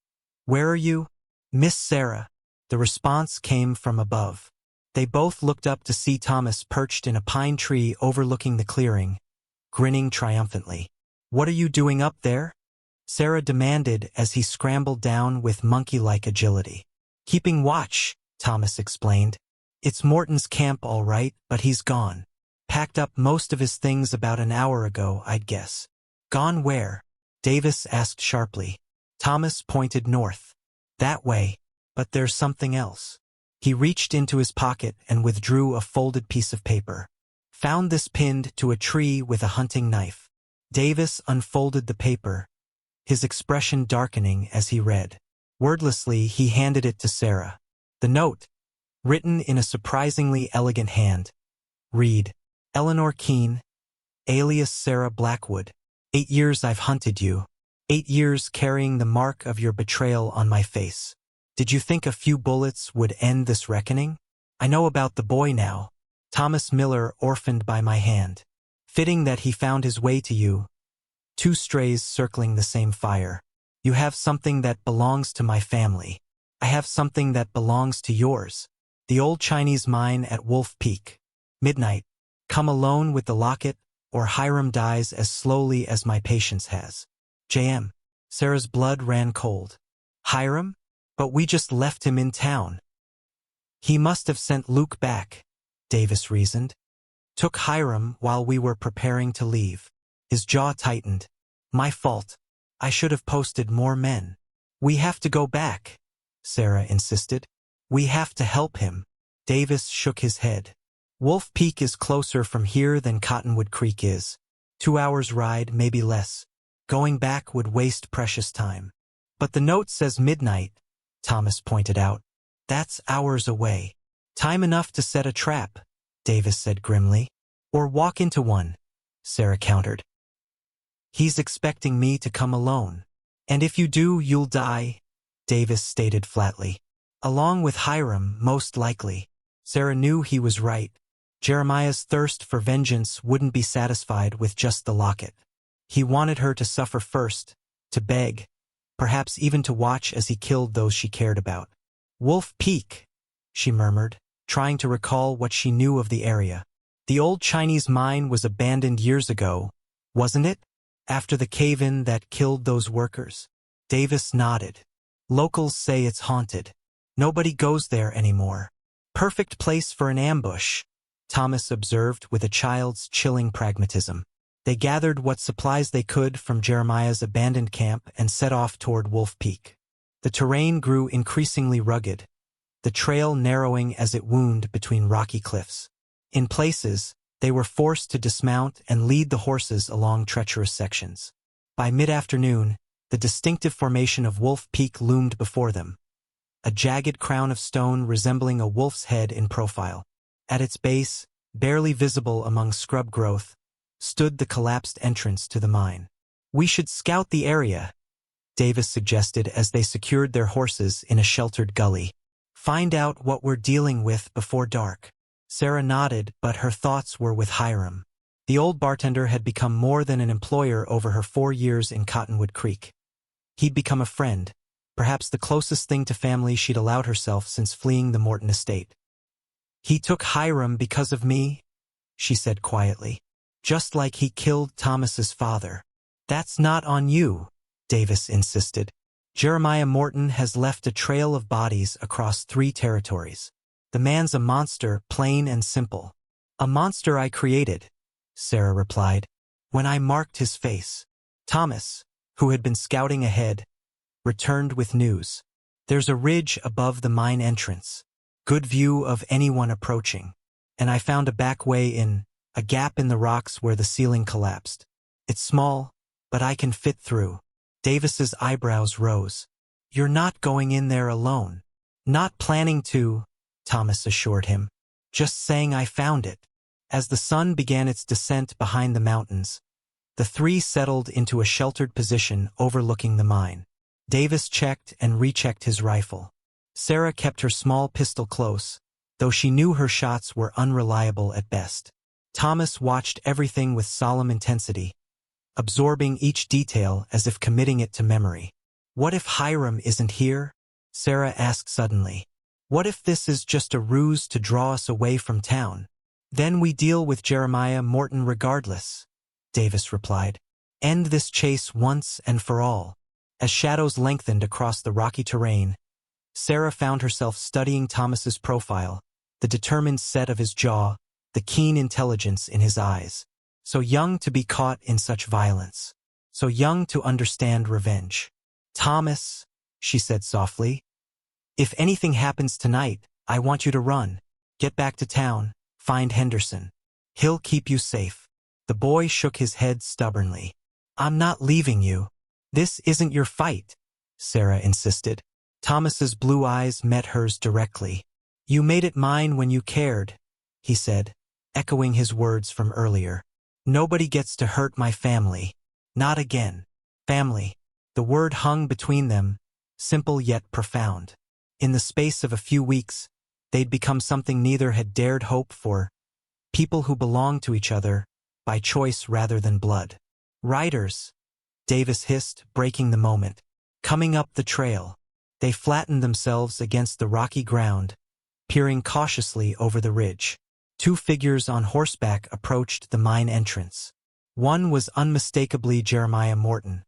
where are you? Miss Sarah. The response came from above. They both looked up to see Thomas perched in a pine tree overlooking the clearing, grinning triumphantly. What are you doing up there? Sarah demanded as he scrambled down with monkey-like agility. Keeping watch, Thomas explained. It's Morton's camp all right, but he's gone. Packed up most of his things about an hour ago, I'd guess. Gone where? Davis asked sharply. Thomas pointed north. That way, but there's something else. He reached into his pocket and withdrew a folded piece of paper. Found this pinned to a tree with a hunting knife. Davis unfolded the paper, his expression darkening as he read. Wordlessly, he handed it to Sarah. The note, written in a surprisingly elegant hand, read, Eleanor Keene, alias Sarah Blackwood. 8 years I've hunted you. 8 years carrying the mark of your betrayal on my face. Did you think a few bullets would end this reckoning? I know about the boy now. Thomas Miller orphaned by my hand. Fitting that he found his way to you. 2 strays circling the same fire. You have something that belongs to my family. I have something that belongs to yours. The old Chinese mine at Wolf Peak. Midnight. Come alone with the locket, or Hiram dies as slowly as my patience has. J.M. Sarah's blood ran cold. Hiram? But we just left him in town. He must have sent Luke back, Davis reasoned. Took Hiram while we were preparing to leave. His jaw tightened. My fault. I should have posted more men. We have to go back, Sarah insisted. We have to help him. Davis shook his head. Wolf Peak is closer from here than Cottonwood Creek is. 2 hours ride, maybe less. Going back would waste precious time. But the note says midnight, Thomas pointed out. That's hours away. Time enough to set a trap, Davis said grimly. Or walk into one, Sarah countered. He's expecting me to come alone. And if you do, you'll die, Davis stated flatly. Along with Hiram, most likely. Sarah knew he was right. Jeremiah's thirst for vengeance wouldn't be satisfied with just the locket. He wanted her to suffer first, to beg, perhaps even to watch as he killed those she cared about. Wolf Peak, she murmured, trying to recall what she knew of the area. The old Chinese mine was abandoned years ago, wasn't it? After the cave-in that killed those workers. Davis nodded. Locals say it's haunted. Nobody goes there anymore. Perfect place for an ambush, Thomas observed with a child's chilling pragmatism. They gathered what supplies they could from Jeremiah's abandoned camp and set off toward Wolf Peak. The terrain grew increasingly rugged, the trail narrowing as it wound between rocky cliffs. In places, they were forced to dismount and lead the horses along treacherous sections. By mid-afternoon, the distinctive formation of Wolf Peak loomed before them, a jagged crown of stone resembling a wolf's head in profile. At its base, barely visible among scrub growth, stood the collapsed entrance to the mine. We should scout the area, Davis suggested as they secured their horses in a sheltered gully. Find out what we're dealing with before dark. Sarah nodded, but her thoughts were with Hiram. The old bartender had become more than an employer over her 4 years in Cottonwood Creek. He'd become a friend, perhaps the closest thing to family she'd allowed herself since fleeing the Morton estate. He took Hiram because of me, she said quietly. Just like he killed Thomas's father. That's not on you, Davis insisted. Jeremiah Morton has left a trail of bodies across 3 territories. The man's a monster, plain and simple. A monster I created, Sarah replied, when I marked his face. Thomas, who had been scouting ahead, returned with news. There's a ridge above the mine entrance. Good view of anyone approaching. And I found a back way in, a gap in the rocks where the ceiling collapsed. It's small, but I can fit through. Davis's eyebrows rose. You're not going in there alone. Not planning to, Thomas assured him. Just saying I found it. As the sun began its descent behind the mountains, the 3 settled into a sheltered position overlooking the mine. Davis checked and rechecked his rifle. Sarah kept her small pistol close, though she knew her shots were unreliable at best. Thomas watched everything with solemn intensity, absorbing each detail as if committing it to memory. What if Hiram isn't here? Sarah asked suddenly. What if this is just a ruse to draw us away from town? Then we deal with Jeremiah Morton regardless, Davis replied. End this chase once and for all. As shadows lengthened across the rocky terrain, Sarah found herself studying Thomas's profile, the determined set of his jaw, the keen intelligence in his eyes. So young to be caught in such violence. So young to understand revenge. Thomas, she said softly, if anything happens tonight, I want you to run. Get back to town. Find Henderson. He'll keep you safe. The boy shook his head stubbornly. I'm not leaving you. This isn't your fight, Sarah insisted. Thomas's blue eyes met hers directly. You made it mine when you cared, he said, echoing his words from earlier. Nobody gets to hurt my family. Not again. Family. The word hung between them, simple yet profound. In the space of a few weeks, they'd become something neither had dared hope for. People who belonged to each other, by choice rather than blood. Riders, Davis hissed, breaking the moment. Coming up the trail. They flattened themselves against the rocky ground, peering cautiously over the ridge. 2 figures on horseback approached the mine entrance. One was unmistakably Jeremiah Morton,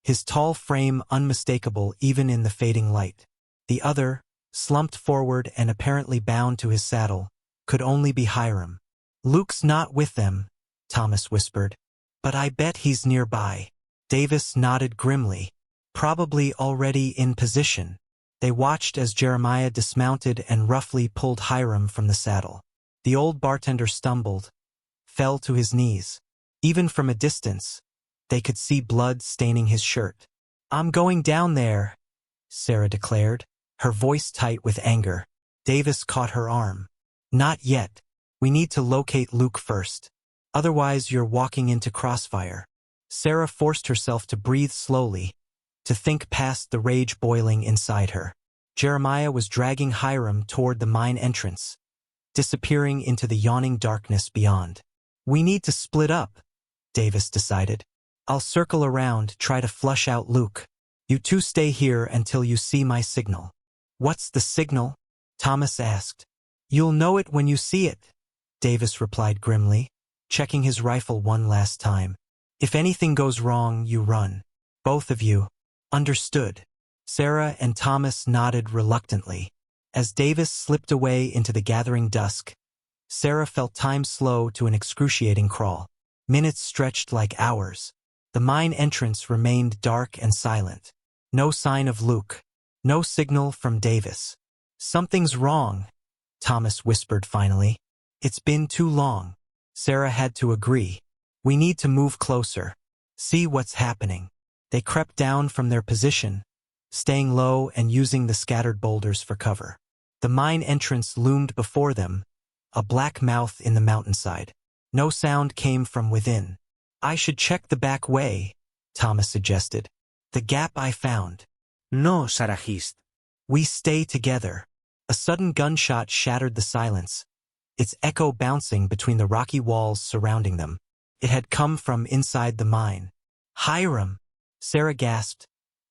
his tall frame unmistakable even in the fading light. The other, slumped forward and apparently bound to his saddle, could only be Hiram. Luke's not with them, Thomas whispered. But I bet he's nearby. Davis nodded grimly. Probably already in position. They watched as Jeremiah dismounted and roughly pulled Hiram from the saddle. The old bartender stumbled, fell to his knees. Even from a distance, they could see blood staining his shirt. I'm going down there, Sarah declared, her voice tight with anger. Davis caught her arm. Not yet. We need to locate Luke first. Otherwise you're walking into crossfire. Sarah forced herself to breathe slowly, to think past the rage boiling inside her. Jeremiah was dragging Hiram toward the mine entrance, disappearing into the yawning darkness beyond. We need to split up, Davis decided. I'll circle around, try to flush out Luke. You 2 stay here until you see my signal. What's the signal? Thomas asked. You'll know it when you see it, Davis replied grimly, checking his rifle one last time. If anything goes wrong, you run. Both of you. Understood. Sarah and Thomas nodded reluctantly. As Davis slipped away into the gathering dusk, Sarah felt time slow to an excruciating crawl. Minutes stretched like hours. The mine entrance remained dark and silent. No sign of Luke. No signal from Davis. Something's wrong, Thomas whispered finally. It's been too long. Sarah had to agree. We need to move closer. See what's happening. They crept down from their position, staying low and using the scattered boulders for cover. The mine entrance loomed before them, a black mouth in the mountainside. No sound came from within. I should check the back way, Thomas suggested. The gap I found. No, Sarahist. We stay together. A sudden gunshot shattered the silence, its echo bouncing between the rocky walls surrounding them. It had come from inside the mine. Hiram! Sarah gasped,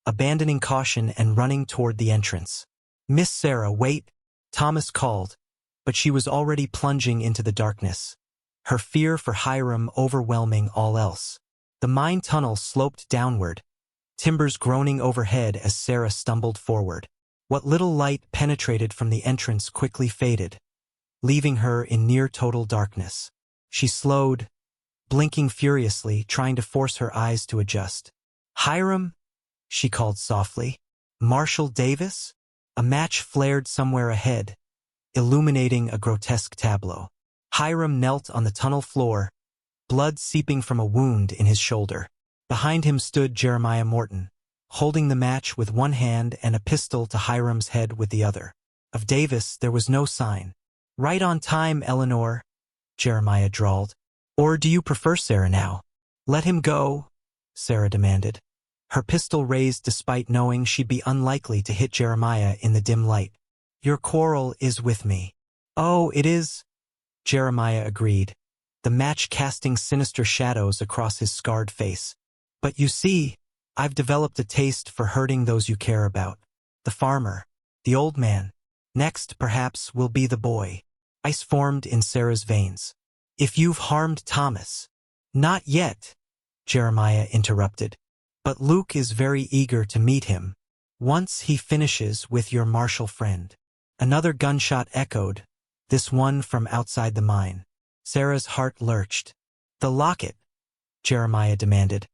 abandoning caution and running toward the entrance. Miss Sarah, wait! Thomas called, but she was already plunging into the darkness, her fear for Hiram overwhelming all else. The mine tunnel sloped downward, timbers groaning overhead as Sarah stumbled forward. What little light penetrated from the entrance quickly faded, leaving her in near-total darkness. She slowed, blinking furiously, trying to force her eyes to adjust. Hiram? She called softly. Marshall Davis? A match flared somewhere ahead, illuminating a grotesque tableau. Hiram knelt on the tunnel floor, blood seeping from a wound in his shoulder. Behind him stood Jeremiah Morton, holding the match with one hand and a pistol to Hiram's head with the other. Of Davis there was no sign. Right on time, Eleanor, Jeremiah drawled. Or do you prefer Sarah now? Let him go, Sarah demanded, her pistol raised despite knowing she'd be unlikely to hit Jeremiah in the dim light. Your quarrel is with me. Oh, it is? Jeremiah agreed, the match casting sinister shadows across his scarred face. But you see, I've developed a taste for hurting those you care about. The farmer, the old man. Next, perhaps, will be the boy. Ice formed in Sarah's veins. If you've harmed Thomas. Not yet, Jeremiah interrupted. But Luke is very eager to meet him, once he finishes with your Marshall friend. Another gunshot echoed, this one from outside the mine. Sarah's heart lurched. The locket, Jeremiah demanded,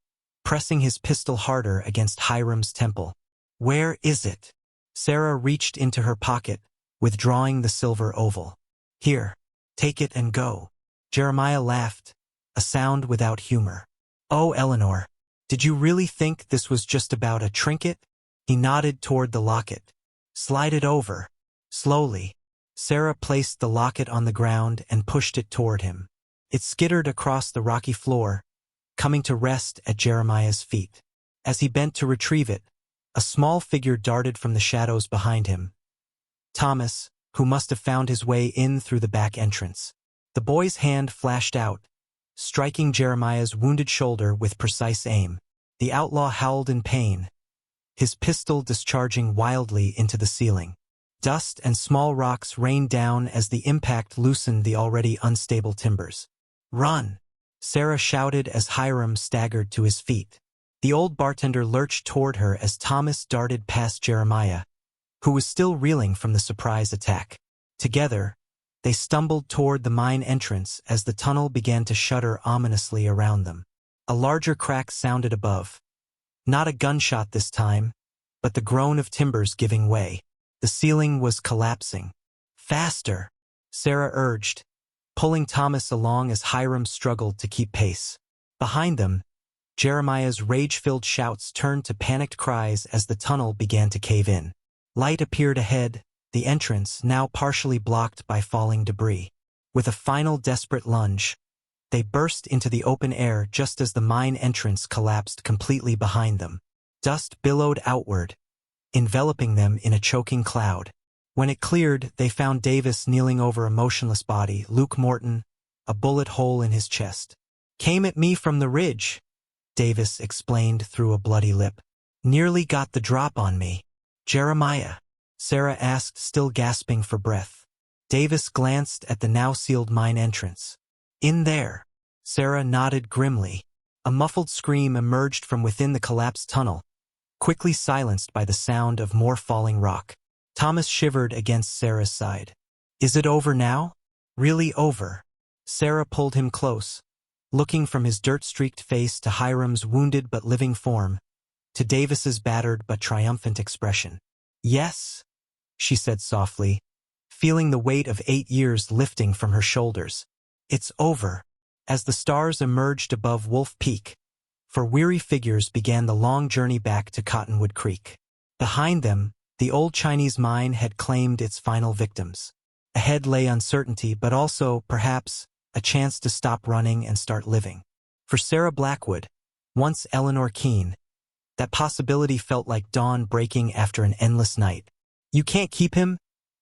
pressing his pistol harder against Hiram's temple. Where is it? Sarah reached into her pocket, withdrawing the silver oval. Here, take it and go. Jeremiah laughed, a sound without humor. Oh, Eleanor, did you really think this was just about a trinket? He nodded toward the locket. Slide it over. Slowly, Sarah placed the locket on the ground and pushed it toward him. It skittered across the rocky floor, coming to rest at Jeremiah's feet. As he bent to retrieve it, a small figure darted from the shadows behind him. Thomas, who must have found his way in through the back entrance. The boy's hand flashed out, striking Jeremiah's wounded shoulder with precise aim. The outlaw howled in pain, his pistol discharging wildly into the ceiling. Dust and small rocks rained down as the impact loosened the already unstable timbers. Run! Sarah shouted as Hiram staggered to his feet. The old bartender lurched toward her as Thomas darted past Jeremiah, who was still reeling from the surprise attack. Together, they stumbled toward the mine entrance as the tunnel began to shudder ominously around them. A larger crack sounded above. Not a gunshot this time, but the groan of timbers giving way. The ceiling was collapsing. Faster, Sarah urged, pulling Thomas along as Hiram struggled to keep pace. Behind them, Jeremiah's rage-filled shouts turned to panicked cries as the tunnel began to cave in. Light appeared ahead, the entrance now partially blocked by falling debris. With a final desperate lunge, they burst into the open air just as the mine entrance collapsed completely behind them. Dust billowed outward, enveloping them in a choking cloud. When it cleared, they found Davis kneeling over a motionless body, Luke Morton, a bullet hole in his chest. Came at me from the ridge, Davis explained through a bloody lip. Nearly got the drop on me. Jeremiah, Sarah asked, still gasping for breath. Davis glanced at the now sealed mine entrance. In there. Sarah nodded grimly. A muffled scream emerged from within the collapsed tunnel, quickly silenced by the sound of more falling rock. Thomas shivered against Sarah's side. Is it over now? Really over? Sarah pulled him close, looking from his dirt-streaked face to Hiram's wounded but living form, to Davis's battered but triumphant expression. Yes, she said softly, feeling the weight of 8 years lifting from her shoulders. It's over. As the stars emerged above Wolf Peak, for weary figures began the long journey back to Cottonwood Creek. Behind them, the old Chinese mine had claimed its final victims. Ahead lay uncertainty, but also, perhaps, a chance to stop running and start living. For Sarah Blackwood, once Eleanor Keene, That possibility felt like dawn breaking after an endless night. "You can't keep him,"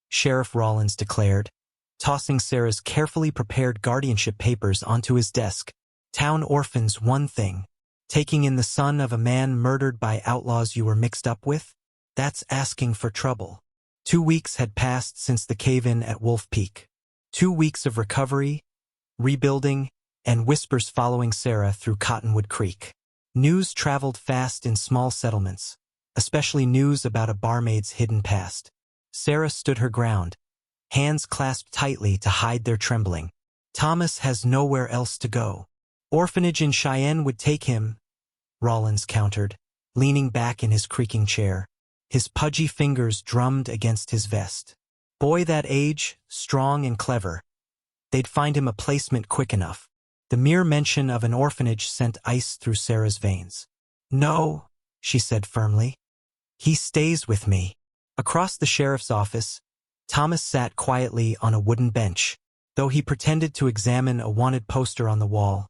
Sheriff Rollins declared, tossing Sarah's carefully prepared guardianship papers onto his desk. "Town orphans one thing. Taking in the son of a man murdered by outlaws you were mixed up with? That's asking for trouble." 2 weeks had passed since the cave-in at Wolf Peak. 2 weeks of recovery, rebuilding, and whispers following Sarah through Cottonwood Creek. News traveled fast in small settlements, especially news about a barmaid's hidden past. Sarah stood her ground, hands clasped tightly to hide their trembling. "Thomas has nowhere else to go. Orphanage in Cheyenne would take him," Rollins countered, leaning back in his creaking chair. His pudgy fingers drummed against his vest. "Boy that age, strong and clever. They'd find him a placement quick enough." The mere mention of an orphanage sent ice through Sarah's veins. "No," she said firmly. "He stays with me." Across the sheriff's office, Thomas sat quietly on a wooden bench. Though he pretended to examine a wanted poster on the wall,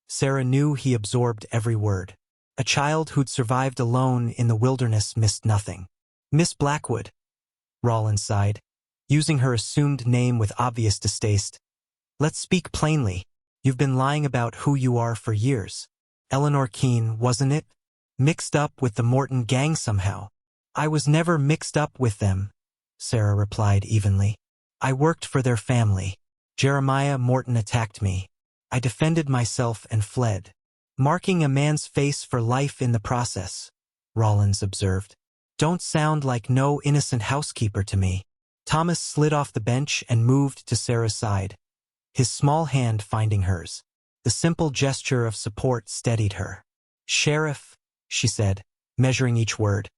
Sarah knew he absorbed every word. A child who'd survived alone in the wilderness missed nothing. "Miss Blackwood," Rollins sighed, using her assumed name with obvious distaste. "Let's speak plainly. You've been lying about who you are for years. Eleanor Keene, wasn't it? Mixed up with the Morton gang somehow." "I was never mixed up with them," Sarah replied evenly. "I worked for their family. Jeremiah Morton attacked me. I defended myself and fled, marking a man's face for life in the process," Rollins observed. "Don't sound like no innocent housekeeper to me." Thomas slid off the bench and moved to Sarah's side, his small hand finding hers. The simple gesture of support steadied her. "Sheriff," she said, measuring each word,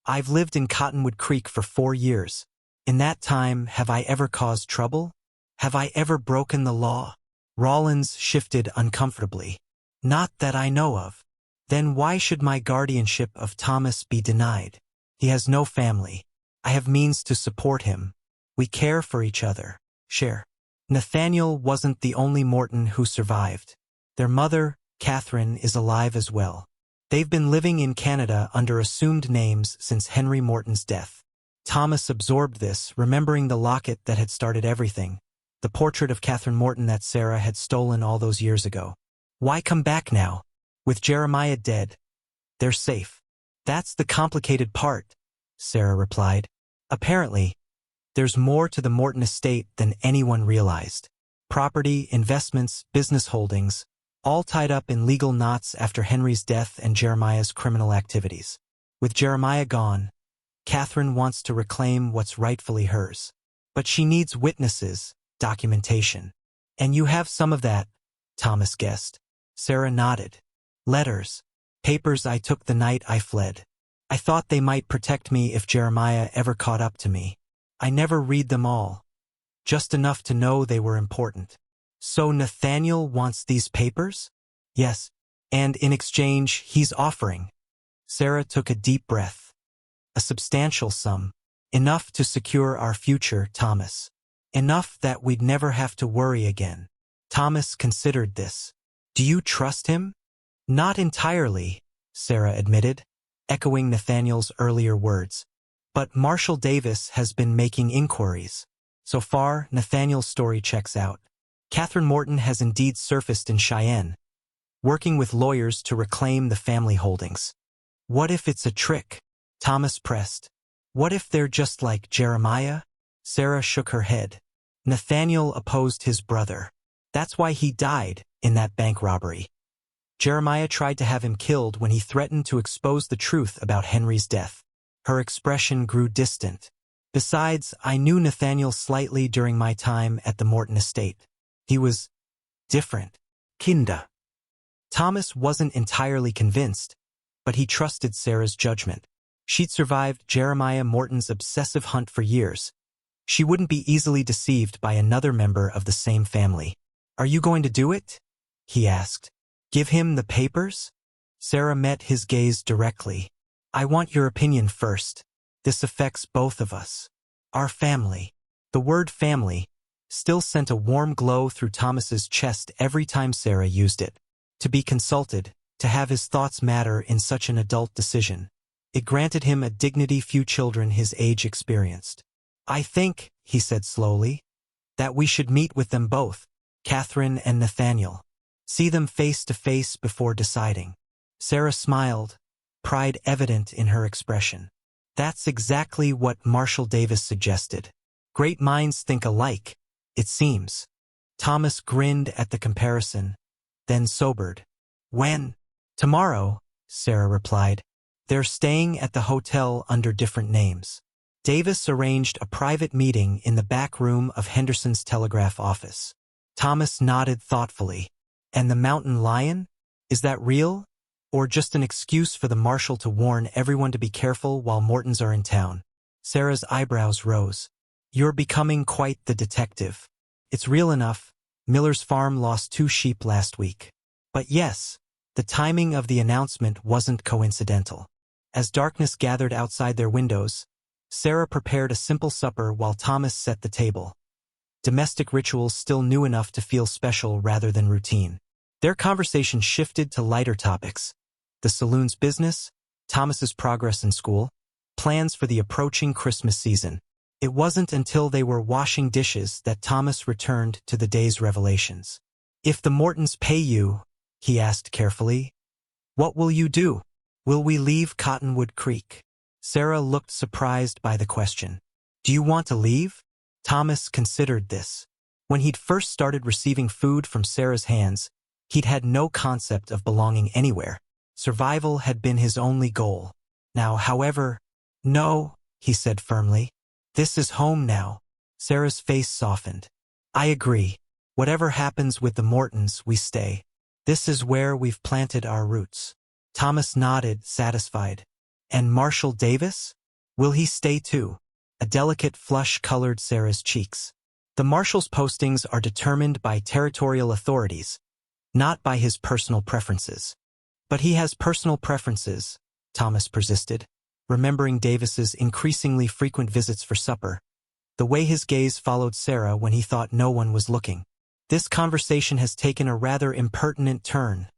"I've lived in Cottonwood Creek for 4 years. In that time, have I ever caused trouble? Have I ever broken the law?" Rollins shifted uncomfortably. "Not that I know of." "Then why should my guardianship of Thomas be denied? He has no family. I have means to support him. We care for each other. Share." Nathaniel wasn't the only Morton who survived. Their mother, Catherine, is alive as well. They've been living in Canada under assumed names since Henry Morton's death. Thomas absorbed this, remembering the locket that had started everything, the portrait of Catherine Morton that Sarah had stolen all those years ago. Why come back now? With Jeremiah dead, they're safe. "That's the complicated part," Sarah replied. "Apparently, there's more to the Morton estate than anyone realized. Property, investments, business holdings, all tied up in legal knots after Henry's death and Jeremiah's criminal activities. With Jeremiah gone, Catherine wants to reclaim what's rightfully hers. But she needs witnesses, documentation. And you have some of that," Thomas guessed. Sarah nodded. "Letters. Papers I took the night I fled. I thought they might protect me if Jeremiah ever caught up to me. I never read them all. Just enough to know they were important." "So Nathaniel wants these papers?" "Yes. And in exchange, he's offering." Sarah took a deep breath. "A substantial sum. Enough to secure our future, Thomas. Enough that we'd never have to worry again." Thomas considered this. "Do you trust him?" "Not entirely," Sarah admitted, echoing Nathaniel's earlier words. "But Marshall Davis has been making inquiries. So far, Nathaniel's story checks out. Catherine Morton has indeed surfaced in Cheyenne, working with lawyers to reclaim the family holdings." "What if it's a trick?" Thomas pressed. "What if they're just like Jeremiah?" Sarah shook her head. "Nathaniel opposed his brother. That's why he died in that bank robbery. Jeremiah tried to have him killed when he threatened to expose the truth about Henry's death." Her expression grew distant. "Besides, I knew Nathaniel slightly during my time at the Morton estate. He was different." "Kinda." Thomas wasn't entirely convinced, but he trusted Sarah's judgment. She'd survived Jeremiah Morton's obsessive hunt for years. She wouldn't be easily deceived by another member of the same family. "Are you going to do it?" he asked. "Give him the papers?" Sarah met his gaze directly. "I want your opinion first. This affects both of us. Our family." The word family still sent a warm glow through Thomas's chest every time Sarah used it. To be consulted, to have his thoughts matter in such an adult decision. It granted him a dignity few children his age experienced. "I think," he said slowly, "that we should meet with them both, Catherine and Nathaniel. See them face to face before deciding." Sarah smiled, pride evident in her expression. "That's exactly what Marshall Davis suggested. Great minds think alike, it seems." Thomas grinned at the comparison, then sobered. "When?" "Tomorrow," Sarah replied. "They're staying at the hotel under different names." Davis arranged a private meeting in the back room of Henderson's telegraph office. Thomas nodded thoughtfully. "And the mountain lion? Is that real? Or just an excuse for the marshal to warn everyone to be careful while Mortons are in town?" Sarah's eyebrows rose. "You're becoming quite the detective." "It's real enough. Miller's farm lost 2 sheep last week." "But yes, the timing of the announcement wasn't coincidental." As darkness gathered outside their windows, Sarah prepared a simple supper while Thomas set the table. Domestic rituals still new enough to feel special rather than routine. Their conversation shifted to lighter topics: the saloon's business, Thomas's progress in school, plans for the approaching Christmas season. It wasn't until they were washing dishes that Thomas returned to the day's revelations. "If the Mortons pay you," he asked carefully, "what will you do? Will we leave Cottonwood Creek?" Sarah looked surprised by the question. "Do you want to leave?" Thomas considered this. When he'd first started receiving food from Sarah's hands, he'd had no concept of belonging anywhere. Survival had been his only goal. Now, however, "No," he said firmly. "This is home now." Sarah's face softened. "I agree. Whatever happens with the Mortons, we stay. This is where we've planted our roots." Thomas nodded, satisfied. "And Marshall Davis? Will he stay too?" A delicate flush colored Sarah's cheeks. "The marshal's postings are determined by territorial authorities, not by his personal preferences." "But he has personal preferences," Thomas persisted, remembering Davis's increasingly frequent visits for supper, the way his gaze followed Sarah when he thought no one was looking. "This conversation has taken a rather impertinent turn,"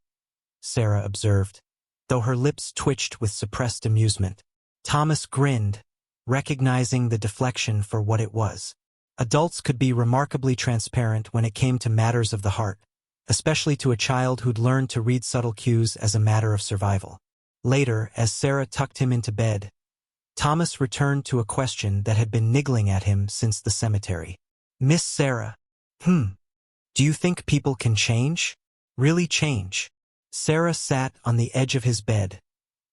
Sarah observed, though her lips twitched with suppressed amusement. Thomas grinned, recognizing the deflection for what it was. Adults could be remarkably transparent when it came to matters of the heart, especially to a child who'd learned to read subtle cues as a matter of survival. Later, as Sarah tucked him into bed, Thomas returned to a question that had been niggling at him since the cemetery. "Miss Sarah, do you think people can change? Really change?" Sarah sat on the edge of his bed,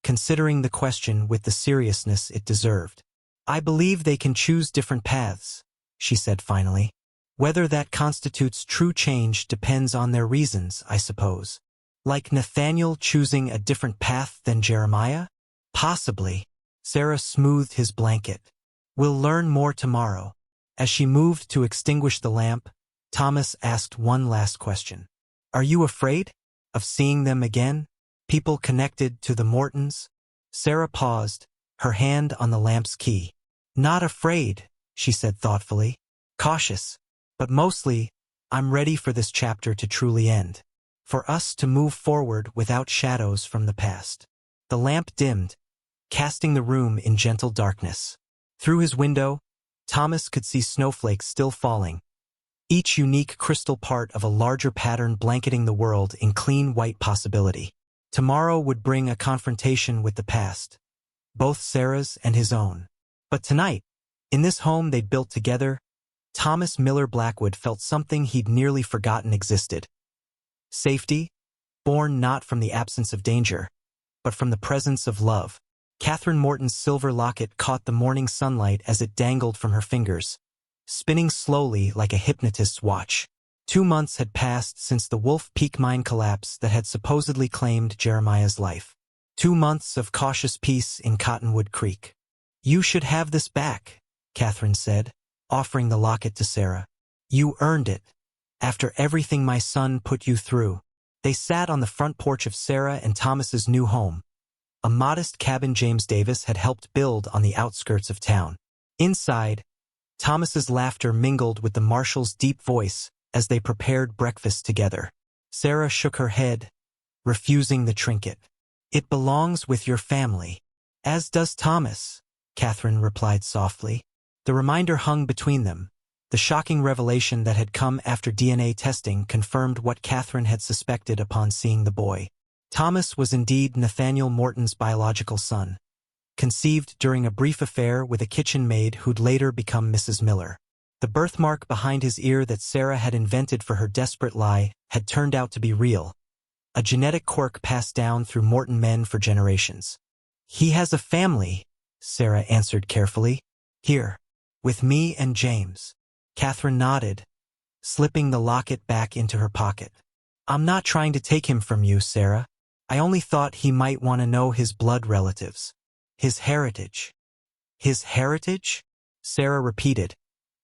considering the question with the seriousness it deserved. "I believe they can choose different paths," she said finally. "Whether that constitutes true change depends on their reasons, I suppose. Like Nathaniel choosing a different path than Jeremiah? Possibly." Sarah smoothed his blanket. "We'll learn more tomorrow." As she moved to extinguish the lamp, Thomas asked one last question. "Are you afraid of seeing them again? People connected to the Mortons?" Sarah paused, her hand on the lamp's key. "Not afraid," she said thoughtfully. "Cautious. But mostly, I'm ready for this chapter to truly end. For us to move forward without shadows from the past." The lamp dimmed, casting the room in gentle darkness. Through his window, Thomas could see snowflakes still falling, each unique crystal part of a larger pattern blanketing the world in clean white possibility. Tomorrow would bring a confrontation with the past, both Sarah's and his own. But tonight, in this home they'd built together, Thomas Miller Blackwood felt something he'd nearly forgotten existed. Safety, born not from the absence of danger, but from the presence of love. Catherine Morton's silver locket caught the morning sunlight as it dangled from her fingers, spinning slowly like a hypnotist's watch. 2 months had passed since the Wolf Peak mine collapse that had supposedly claimed Jeremiah's life. 2 months of cautious peace in Cottonwood Creek. "You should have this back," Catherine said, offering the locket to Sarah. "You earned it, after everything my son put you through." They sat on the front porch of Sarah and Thomas's new home, a modest cabin James Davis had helped build on the outskirts of town. Inside, Thomas's laughter mingled with the marshal's deep voice as they prepared breakfast together. Sarah shook her head, refusing the trinket. "It belongs with your family." "As does Thomas," Catherine replied softly. The reminder hung between them. The shocking revelation that had come after DNA testing confirmed what Catherine had suspected upon seeing the boy. Thomas was indeed Nathaniel Morton's biological son, conceived during a brief affair with a kitchen maid who'd later become Mrs. Miller. The birthmark behind his ear that Sarah had invented for her desperate lie had turned out to be real, a genetic quirk passed down through Morton men for generations. "He has a family," Sarah answered carefully. "Here, with me and James." Catherine nodded, slipping the locket back into her pocket. "I'm not trying to take him from you, Sarah. I only thought he might want to know his blood relatives. His heritage." "His heritage?" Sarah repeated,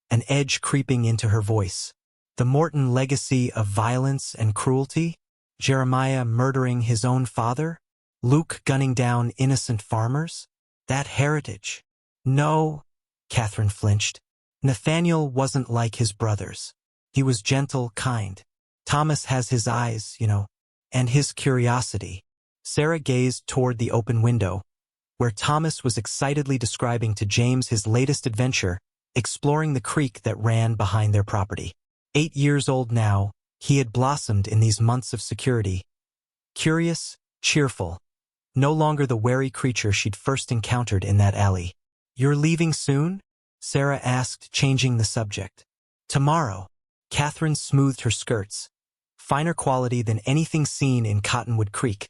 an edge creeping into her voice. "The Morton legacy of violence and cruelty? Jeremiah murdering his own father? Luke gunning down innocent farmers? That heritage?" "No," Catherine flinched. "Nathaniel wasn't like his brothers. He was gentle, kind. Thomas has his eyes, and his curiosity." Sarah gazed toward the open window, where Thomas was excitedly describing to James his latest adventure, exploring the creek that ran behind their property. 8 years old now, he had blossomed in these months of security. Curious, cheerful, no longer the wary creature she'd first encountered in that alley. "You're leaving soon?" Sarah asked, changing the subject. "Tomorrow." Catherine smoothed her skirts, finer quality than anything seen in Cottonwood Creek,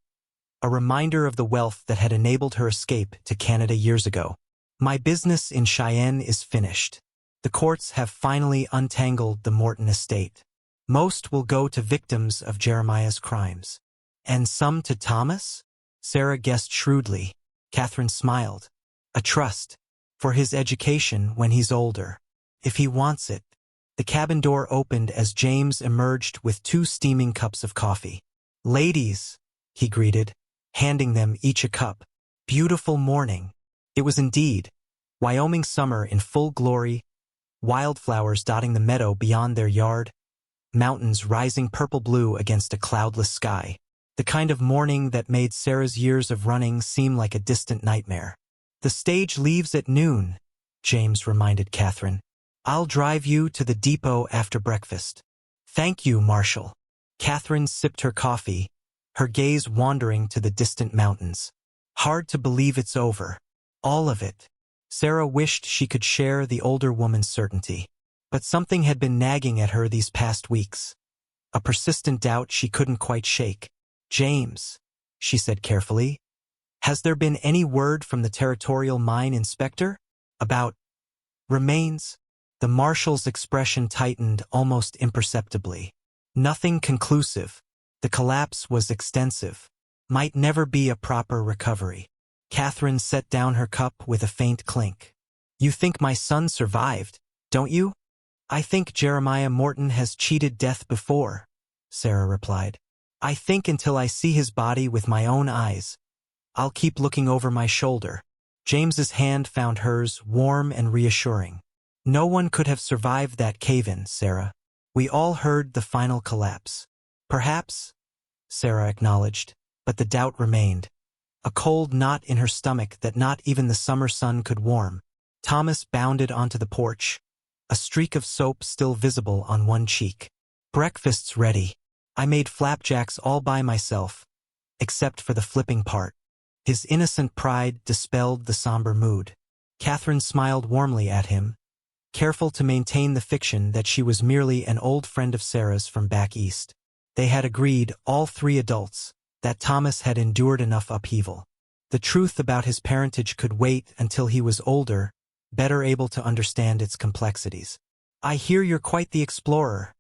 a reminder of the wealth that had enabled her escape to Canada years ago. "My business in Cheyenne is finished. The courts have finally untangled the Morton estate. Most will go to victims of Jeremiah's crimes. And some to Thomas?" Sarah guessed shrewdly. Catherine smiled. "A trust. For his education when he's older. If he wants it." The cabin door opened as James emerged with 2 steaming cups of coffee. "Ladies," he greeted, handing them each a cup. "Beautiful morning." It was indeed. Wyoming summer in full glory, wildflowers dotting the meadow beyond their yard, mountains rising purple-blue against a cloudless sky. The kind of morning that made Sarah's years of running seem like a distant nightmare. "The stage leaves at noon," James reminded Catherine. "I'll drive you to the depot after breakfast." "Thank you, Marshal." Catherine sipped her coffee, her gaze wandering to the distant mountains. "Hard to believe it's over. All of it." Sarah wished she could share the older woman's certainty. But something had been nagging at her these past weeks. A persistent doubt she couldn't quite shake. "James," she said carefully, "has there been any word from the territorial mine inspector? About remains?" The marshal's expression tightened almost imperceptibly. "Nothing conclusive. The collapse was extensive. Might never be a proper recovery." Catherine set down her cup with a faint clink. "You think my son survived, don't you?" "I think Jeremiah Morton has cheated death before," Sarah replied. "I think until I see his body with my own eyes, I'll keep looking over my shoulder." James's hand found hers warm and reassuring. "No one could have survived that cave-in, Sarah. We all heard the final collapse." "Perhaps," Sarah acknowledged, but the doubt remained. A cold knot in her stomach that not even the summer sun could warm. Thomas bounded onto the porch, a streak of soap still visible on one cheek. "Breakfast's ready. I made flapjacks all by myself, except for the flipping part." His innocent pride dispelled the somber mood. Catherine smiled warmly at him, careful to maintain the fiction that she was merely an old friend of Sarah's from back east. They had agreed, all 3 adults, that Thomas had endured enough upheaval. The truth about his parentage could wait until he was older, better able to understand its complexities. "I hear you're quite the explorer,"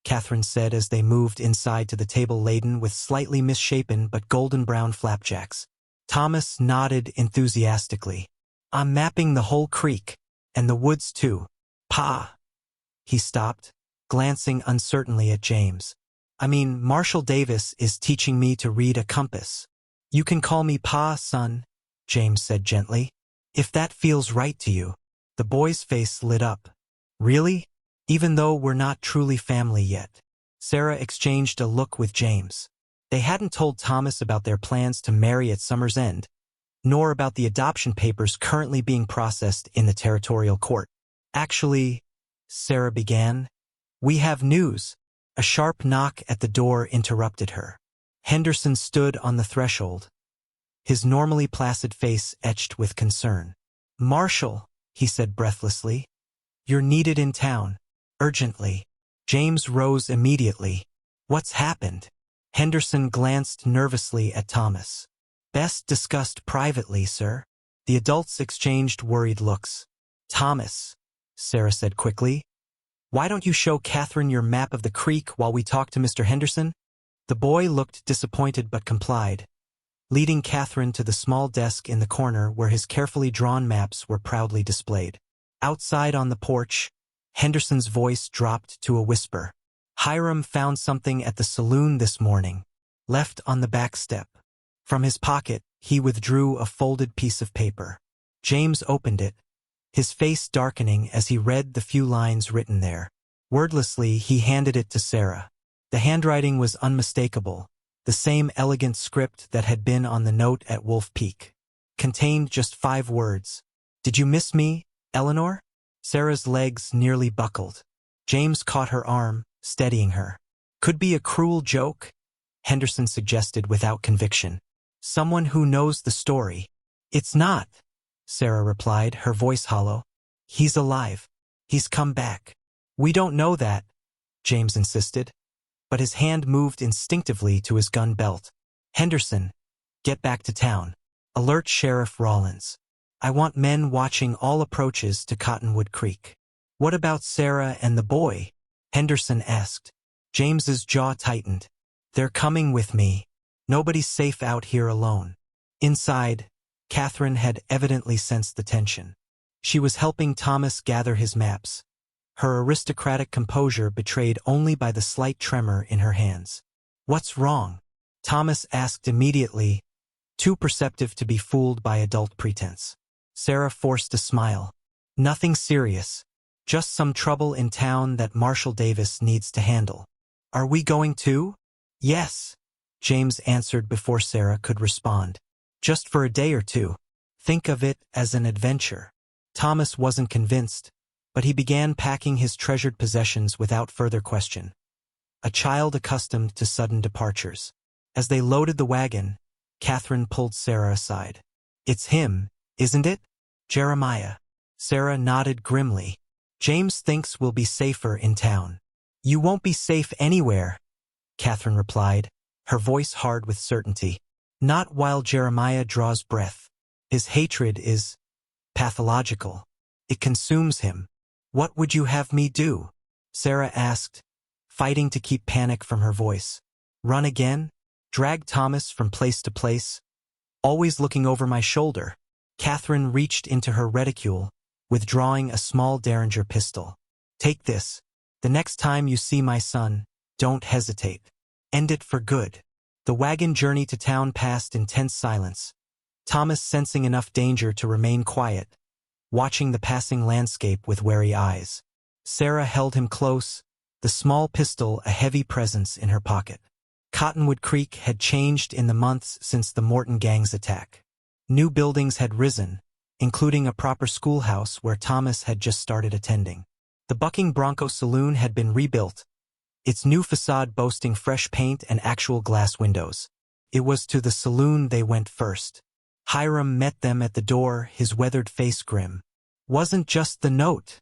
Catherine said as they moved inside to the table laden with slightly misshapen but golden-brown flapjacks. Thomas nodded enthusiastically. "I'm mapping the whole creek, and the woods too." "Pa." He stopped, glancing uncertainly at James. "I mean, Marshal Davis is teaching me to read a compass." "You can call me Pa, son," James said gently. "If that feels right to you." The boy's face lit up. "Really? Even though we're not truly family yet?" Sarah exchanged a look with James. They hadn't told Thomas about their plans to marry at summer's end, nor about the adoption papers currently being processed in the territorial court. Actually, Sarah began, we have news. A sharp knock at the door interrupted her. Henderson stood on the threshold, his normally placid face etched with concern. Marshall, he said breathlessly, you're needed in town, urgently. James rose immediately. What's happened? Henderson glanced nervously at Thomas. Best discussed privately, sir. The adults exchanged worried looks. Thomas, Sarah said quickly, why don't you show Catherine your map of the creek while we talk to Mr. Henderson? The boy looked disappointed but complied, leading Catherine to the small desk in the corner where his carefully drawn maps were proudly displayed. Outside on the porch, Henderson's voice dropped to a whisper. Hiram found something at the saloon this morning, left on the back step. From his pocket, he withdrew a folded piece of paper. James opened it, his face darkening as he read the few lines written there. Wordlessly, he handed it to Sarah. The handwriting was unmistakable, the same elegant script that had been on the note at Wolf Peak. Contained just 5 words. Did you miss me, Eleanor? Sarah's legs nearly buckled. James caught her arm, steadying her. Could be a cruel joke, Henderson suggested without conviction. Someone who knows the story. It's not, Sarah replied, her voice hollow. He's alive. He's come back. We don't know that, James insisted, but his hand moved instinctively to his gun belt. Henderson, get back to town. Alert Sheriff Rollins. I want men watching all approaches to Cottonwood Creek. What about Sarah and the boy? Henderson asked. James's jaw tightened. They're coming with me. Nobody's safe out here alone. Inside, Catherine had evidently sensed the tension. She was helping Thomas gather his maps, her aristocratic composure betrayed only by the slight tremor in her hands. What's wrong? Thomas asked immediately, too perceptive to be fooled by adult pretense. Sarah forced a smile. Nothing serious. Just some trouble in town that Marshall Davis needs to handle. Are we going too? Yes, James answered before Sarah could respond. Just for a day or two. Think of it as an adventure. Thomas wasn't convinced, but he began packing his treasured possessions without further question. A child accustomed to sudden departures. As they loaded the wagon, Catherine pulled Sarah aside. It's him, isn't it? Jeremiah. Sarah nodded grimly. James thinks we'll be safer in town. You won't be safe anywhere, Catherine replied, her voice hard with certainty. Not while Jeremiah draws breath. His hatred is pathological. It consumes him. What would you have me do? Sarah asked, fighting to keep panic from her voice. Run again? Drag Thomas from place to place? Always looking over my shoulder. Catherine reached into her reticule, withdrawing a small Derringer pistol. Take this. The next time you see my son, don't hesitate. End it for good. The wagon journey to town passed in tense silence, Thomas sensing enough danger to remain quiet, watching the passing landscape with wary eyes. Sarah held him close, the small pistol a heavy presence in her pocket. Cottonwood Creek had changed in the months since the Morton gang's attack. New buildings had risen, including a proper schoolhouse where Thomas had just started attending. The Bucking Bronco Saloon had been rebuilt, its new facade boasting fresh paint and actual glass windows. It was to the saloon they went first. Hiram met them at the door, his weathered face grim. Wasn't just the note,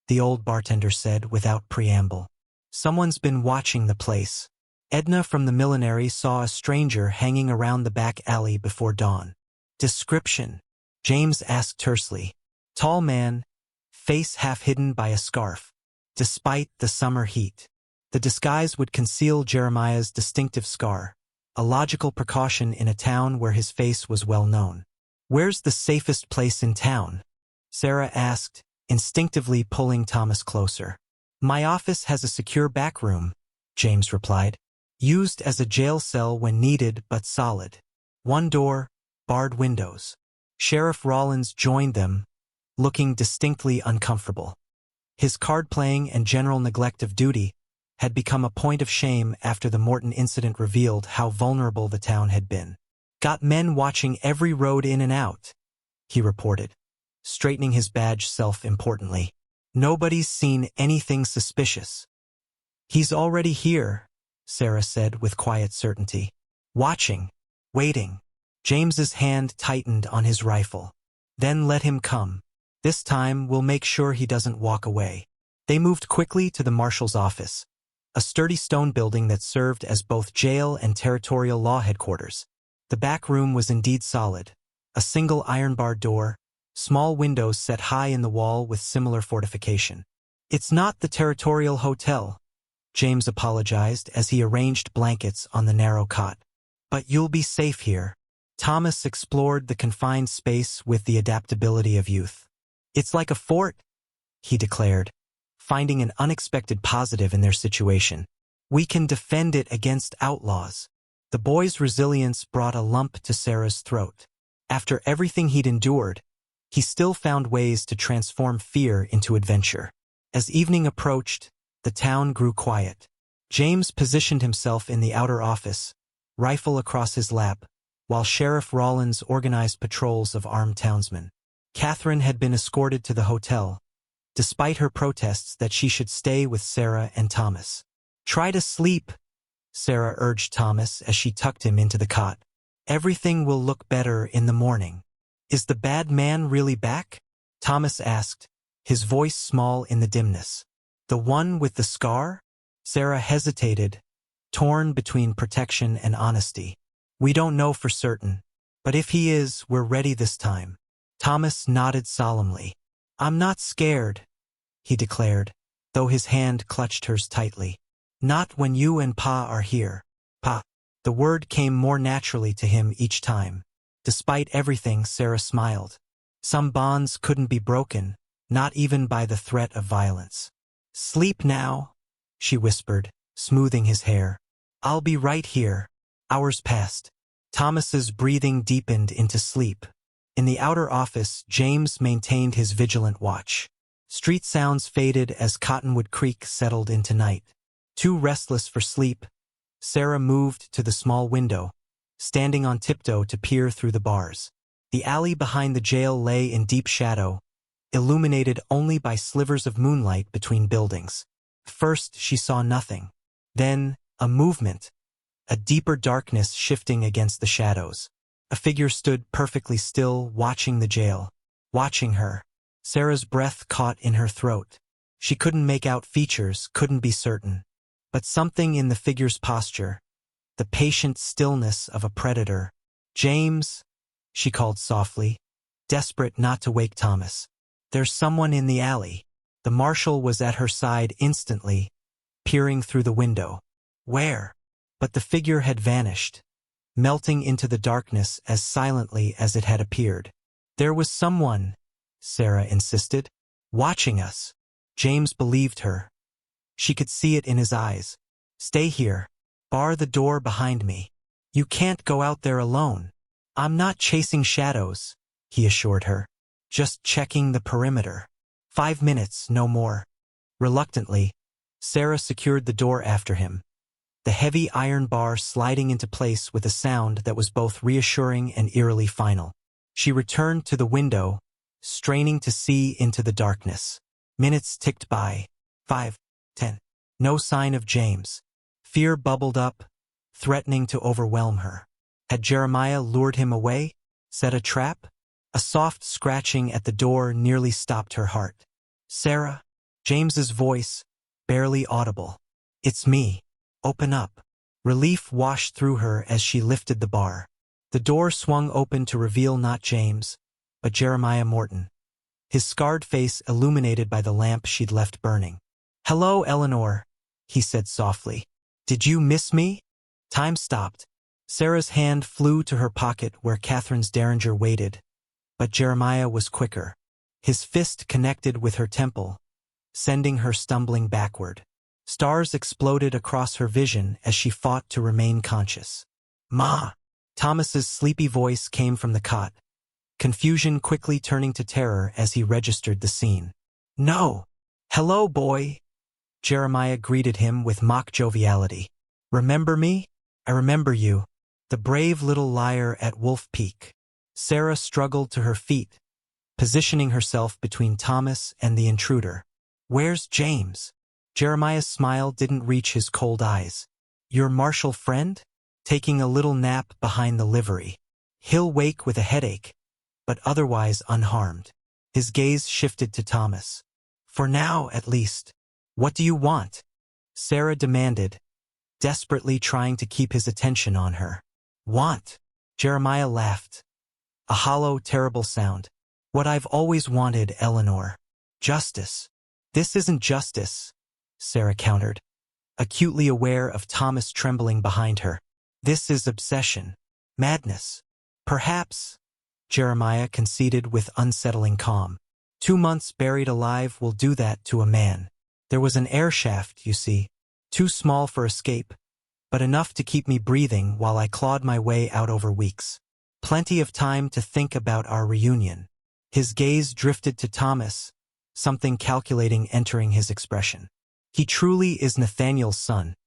the old bartender said without preamble. Someone's been watching the place. Edna from the millinery saw a stranger hanging around the back alley before dawn. Description, James asked tersely. Tall man, face half hidden by a scarf. Despite the summer heat, the disguise would conceal Jeremiah's distinctive scar, a logical precaution in a town where his face was well known. Where's the safest place in town? Sarah asked, instinctively pulling Thomas closer. My office has a secure back room, James replied. Used as a jail cell when needed but solid. One door, barred windows. Sheriff Rollins joined them, looking distinctly uncomfortable. His card-playing and general neglect of duty had become a point of shame after the Morton incident revealed how vulnerable the town had been. "Got men watching every road in and out," he reported, straightening his badge self-importantly. "Nobody's seen anything suspicious." "He's already here," Sarah said with quiet certainty. "Watching. Waiting." James's hand tightened on his rifle. "Then let him come. This time we'll make sure he doesn't walk away." They moved quickly to the marshal's office, a sturdy stone building that served as both jail and territorial law headquarters. The back room was indeed solid, a single iron-barred door, small windows set high in the wall with similar fortification. "It's not the territorial hotel," James apologized as he arranged blankets on the narrow cot. "But you'll be safe here." Thomas explored the confined space with the adaptability of youth. "It's like a fort," he declared, finding an unexpected positive in their situation. "We can defend it against outlaws." The boy's resilience brought a lump to Sarah's throat. After everything he'd endured, he still found ways to transform fear into adventure. As evening approached, the town grew quiet. James positioned himself in the outer office, rifle across his lap, while Sheriff Rollins organized patrols of armed townsmen. Catherine had been escorted to the hotel, despite her protests that she should stay with Sarah and Thomas. "Try to sleep," Sarah urged Thomas as she tucked him into the cot. "Everything will look better in the morning." "Is the bad man really back?" Thomas asked, his voice small in the dimness. "The one with the scar?" Sarah hesitated, torn between protection and honesty. "We don't know for certain, but if he is, we're ready this time." Thomas nodded solemnly. "I'm not scared," he declared, though his hand clutched hers tightly. "Not when you and Pa are here." Pa. The word came more naturally to him each time. Despite everything, Sarah smiled. Some bonds couldn't be broken, not even by the threat of violence. "Sleep now," she whispered, smoothing his hair. "I'll be right here." Hours passed. Thomas's breathing deepened into sleep. In the outer office, James maintained his vigilant watch. Street sounds faded as Cottonwood Creek settled into night. Too restless for sleep, Sarah moved to the small window, standing on tiptoe to peer through the bars. The alley behind the jail lay in deep shadow, illuminated only by slivers of moonlight between buildings. First, she saw nothing. Then, a movement, a deeper darkness shifting against the shadows. A figure stood perfectly still, watching the jail. Watching her. Sarah's breath caught in her throat. She couldn't make out features, couldn't be certain. But something in the figure's posture, the patient stillness of a predator. "James," she called softly, desperate not to wake Thomas. "There's someone in the alley." The marshal was at her side instantly, peering through the window. "Where?" But the figure had vanished, melting into the darkness as silently as it had appeared. "There was someone," Sarah insisted, "watching us." James believed her. She could see it in his eyes. "Stay here. Bar the door behind me. You can't go out there alone." "I'm not chasing shadows," he assured her. "Just checking the perimeter. 5 minutes, no more." Reluctantly, Sarah secured the door after him, the heavy iron bar sliding into place with a sound that was both reassuring and eerily final. She returned to the window, straining to see into the darkness. Minutes ticked by. 5, 10. No sign of James. Fear bubbled up, threatening to overwhelm her. Had Jeremiah lured him away? Set a trap? A soft scratching at the door nearly stopped her heart. "Sarah?" James's voice, barely audible. "It's me. Open up." Relief washed through her as she lifted the bar. The door swung open to reveal not James, but Jeremiah Morton, his scarred face illuminated by the lamp she'd left burning. "Hello, Eleanor," he said softly. "Did you miss me?" Time stopped. Sarah's hand flew to her pocket where Catherine's derringer waited, but Jeremiah was quicker. His fist connected with her temple, sending her stumbling backward. Stars exploded across her vision as she fought to remain conscious. "Ma!" Thomas's sleepy voice came from the cot, confusion quickly turning to terror as he registered the scene. "No! Hello, boy!" Jeremiah greeted him with mock joviality. "Remember me? I remember you. The brave little liar at Wolf Peak." Sarah struggled to her feet, positioning herself between Thomas and the intruder. "Where's James?" Jeremiah's smile didn't reach his cold eyes. "Your Marshall friend? Taking a little nap behind the livery. He'll wake with a headache, but otherwise unharmed." His gaze shifted to Thomas. "For now, at least. What do you want?" Sarah demanded, desperately trying to keep his attention on her. "Want?" Jeremiah laughed. A hollow, terrible sound. "What I've always wanted, Eleanor. Justice." "This isn't justice," Sarah countered, acutely aware of Thomas trembling behind her. "This is obsession. Madness." "Perhaps," Jeremiah conceded with unsettling calm. 2 months buried alive will do that to a man. There was an air shaft, you see, too small for escape, but enough to keep me breathing while I clawed my way out over weeks. Plenty of time to think about our reunion. His gaze drifted to Thomas, something calculating entering his expression. "He truly is Nathaniel's son,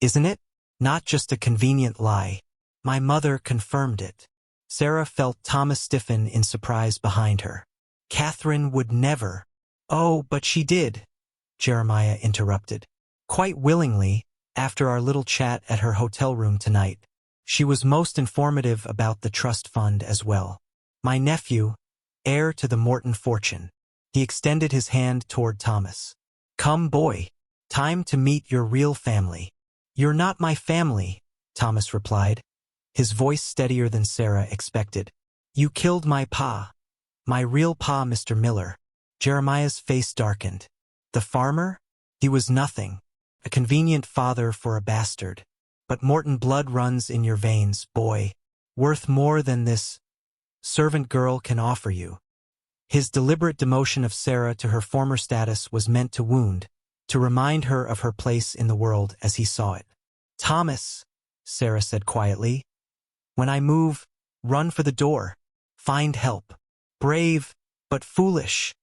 isn't it? Not just a convenient lie. My mother confirmed it." Sarah felt Thomas stiffen in surprise behind her. "Catherine would never." "Oh, but she did," Jeremiah interrupted. "Quite willingly, after our little chat at her hotel room tonight. She was most informative about the trust fund as well. My nephew, heir to the Morton fortune." He extended his hand toward Thomas. "Come, boy. Time to meet your real family." "You're not my family," Thomas replied, his voice steadier than Sarah expected. "You killed my pa. My real pa, Mr. Miller." Jeremiah's face darkened. "The farmer? He was nothing. A convenient father for a bastard. But Morton blood runs in your veins, boy. Worth more than this servant girl can offer you." His deliberate demotion of Sarah to her former status was meant to wound, to remind her of her place in the world as he saw it. "Thomas," Sarah said quietly, "when I move, run for the door. Find help." "Brave, but foolish,"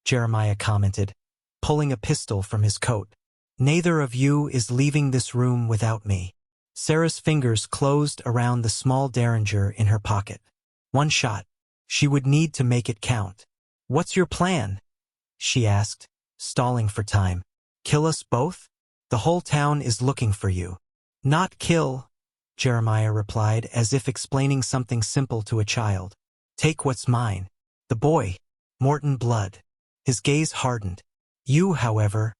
Jeremiah commented, pulling a pistol from his coat. "Neither of you is leaving this room without me." Sarah's fingers closed around the small derringer in her pocket. One shot. She would need to make it count. "What's your plan?" she asked, stalling for time. "Kill us both? The whole town is looking for you." "Not kill," Jeremiah replied, as if explaining something simple to a child. "Take what's mine. The boy, Morton blood." His gaze hardened. "You, however,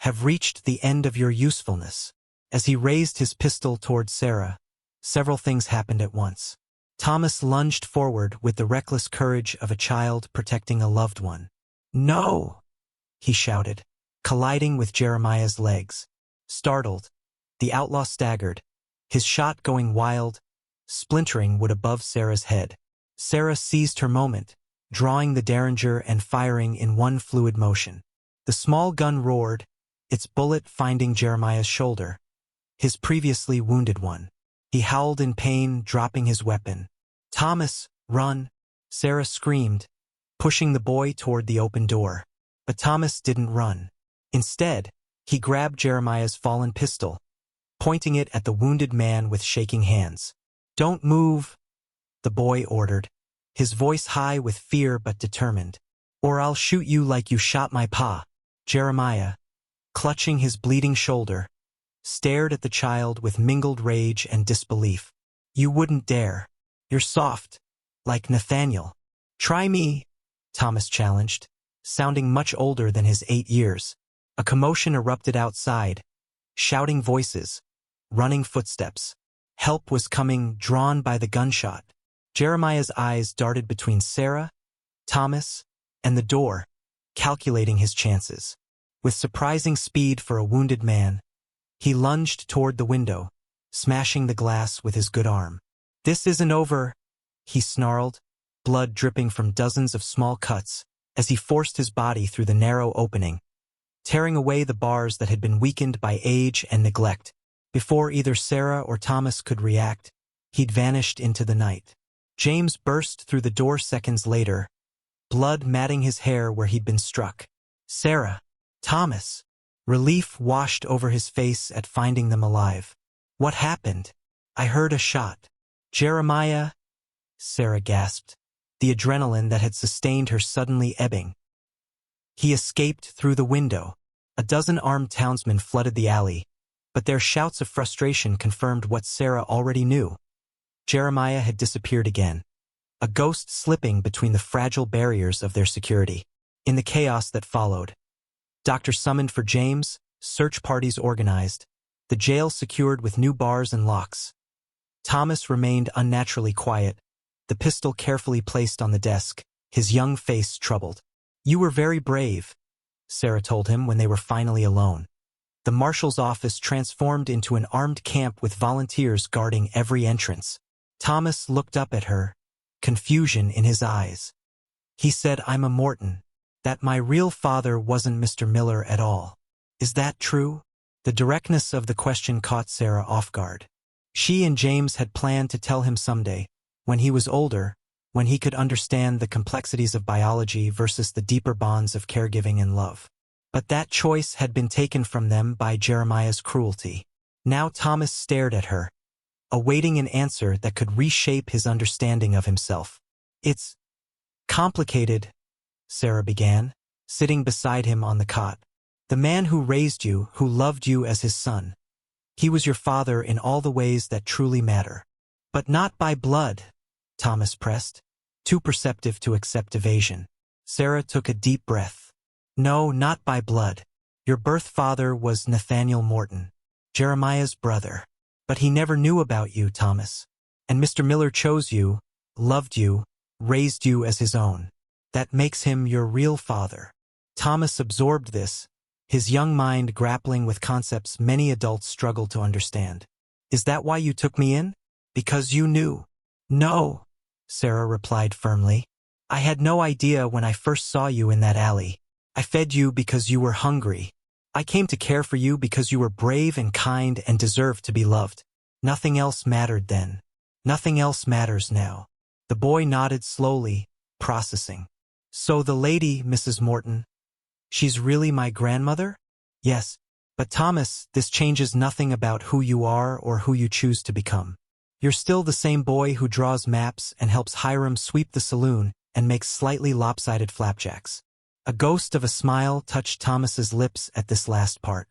have reached the end of your usefulness." As he raised his pistol toward Sarah, several things happened at once. Thomas lunged forward with the reckless courage of a child protecting a loved one. "No!" he shouted, colliding with Jeremiah's legs. Startled, the outlaw staggered, his shot going wild, splintering wood above Sarah's head. Sarah seized her moment, drawing the derringer and firing in one fluid motion. The small gun roared, its bullet finding Jeremiah's shoulder, his previously wounded one. He howled in pain, dropping his weapon. "Thomas, run!" Sarah screamed, pushing the boy toward the open door. But Thomas didn't run. Instead, he grabbed Jeremiah's fallen pistol, pointing it at the wounded man with shaking hands. "Don't move," the boy ordered, his voice high with fear but determined. "Or I'll shoot you like you shot my pa." Jeremiah, clutching his bleeding shoulder, stared at the child with mingled rage and disbelief. "You wouldn't dare. You're soft, like Nathaniel." "Try me," Thomas challenged, sounding much older than his 8 years. A commotion erupted outside, shouting voices, running footsteps. Help was coming, drawn by the gunshot. Jeremiah's eyes darted between Sarah, Thomas, and the door, calculating his chances. With surprising speed for a wounded man, he lunged toward the window, smashing the glass with his good arm. "This isn't over," he snarled, blood dripping from dozens of small cuts as he forced his body through the narrow opening, tearing away the bars that had been weakened by age and neglect. Before either Sarah or Thomas could react, he'd vanished into the night. James burst through the door seconds later, blood matting his hair where he'd been struck. "Sarah! Thomas! Relief washed over his face at finding them alive. What happened? I heard a shot. Jeremiah, Sarah gasped, the adrenaline that had sustained her suddenly ebbing. He escaped through the window. A dozen armed townsmen flooded the alley, but their shouts of frustration confirmed what Sarah already knew. Jeremiah had disappeared again, a ghost slipping between the fragile barriers of their security. In the chaos that followed, doctor summoned for James, search parties organized, the jail secured with new bars and locks. Thomas remained unnaturally quiet, the pistol carefully placed on the desk, his young face troubled. You were very brave, Sarah told him when they were finally alone. The marshal's office transformed into an armed camp with volunteers guarding every entrance. Thomas looked up at her, confusion in his eyes. He said, I'm a Morton. That my real father wasn't Mr. Miller at all. Is that true? The directness of the question caught Sarah off guard. She and James had planned to tell him someday, when he was older, when he could understand the complexities of biology versus the deeper bonds of caregiving and love. But that choice had been taken from them by Jeremiah's cruelty. Now Thomas stared at her, awaiting an answer that could reshape his understanding of himself. It's complicated, Sarah began, sitting beside him on the cot. The man who raised you, who loved you as his son. He was your father in all the ways that truly matter. But not by blood, Thomas pressed, too perceptive to accept evasion. Sarah took a deep breath. No, not by blood. Your birth father was Nathaniel Morton, Jeremiah's brother. But he never knew about you, Thomas. And Mr. Miller chose you, loved you, raised you as his own. That makes him your real father. Thomas absorbed this, his young mind grappling with concepts many adults struggle to understand. Is that why you took me in? Because you knew? No, Sarah replied firmly. I had no idea when I first saw you in that alley. I fed you because you were hungry. I came to care for you because you were brave and kind and deserved to be loved. Nothing else mattered then. Nothing else matters now. The boy nodded slowly, processing. So the lady, Mrs. Morton, she's really my grandmother? Yes. But Thomas, this changes nothing about who you are or who you choose to become. You're still the same boy who draws maps and helps Hiram sweep the saloon and makes slightly lopsided flapjacks. A ghost of a smile touched Thomas's lips at this last part.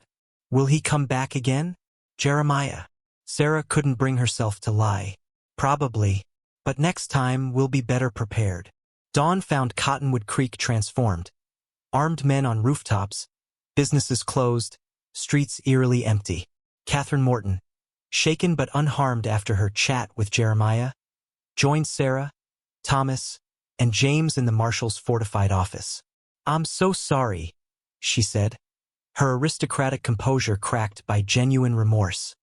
Will he come back again? Jeremiah. Sarah couldn't bring herself to lie. Probably. But next time we'll be better prepared. Dawn found Cottonwood Creek transformed. Armed men on rooftops, businesses closed, streets eerily empty. Catherine Morton, shaken but unharmed after her chat with Jeremiah, joined Sarah, Thomas, and James in the marshal's fortified office. I'm so sorry, she said, her aristocratic composure cracked by genuine remorse.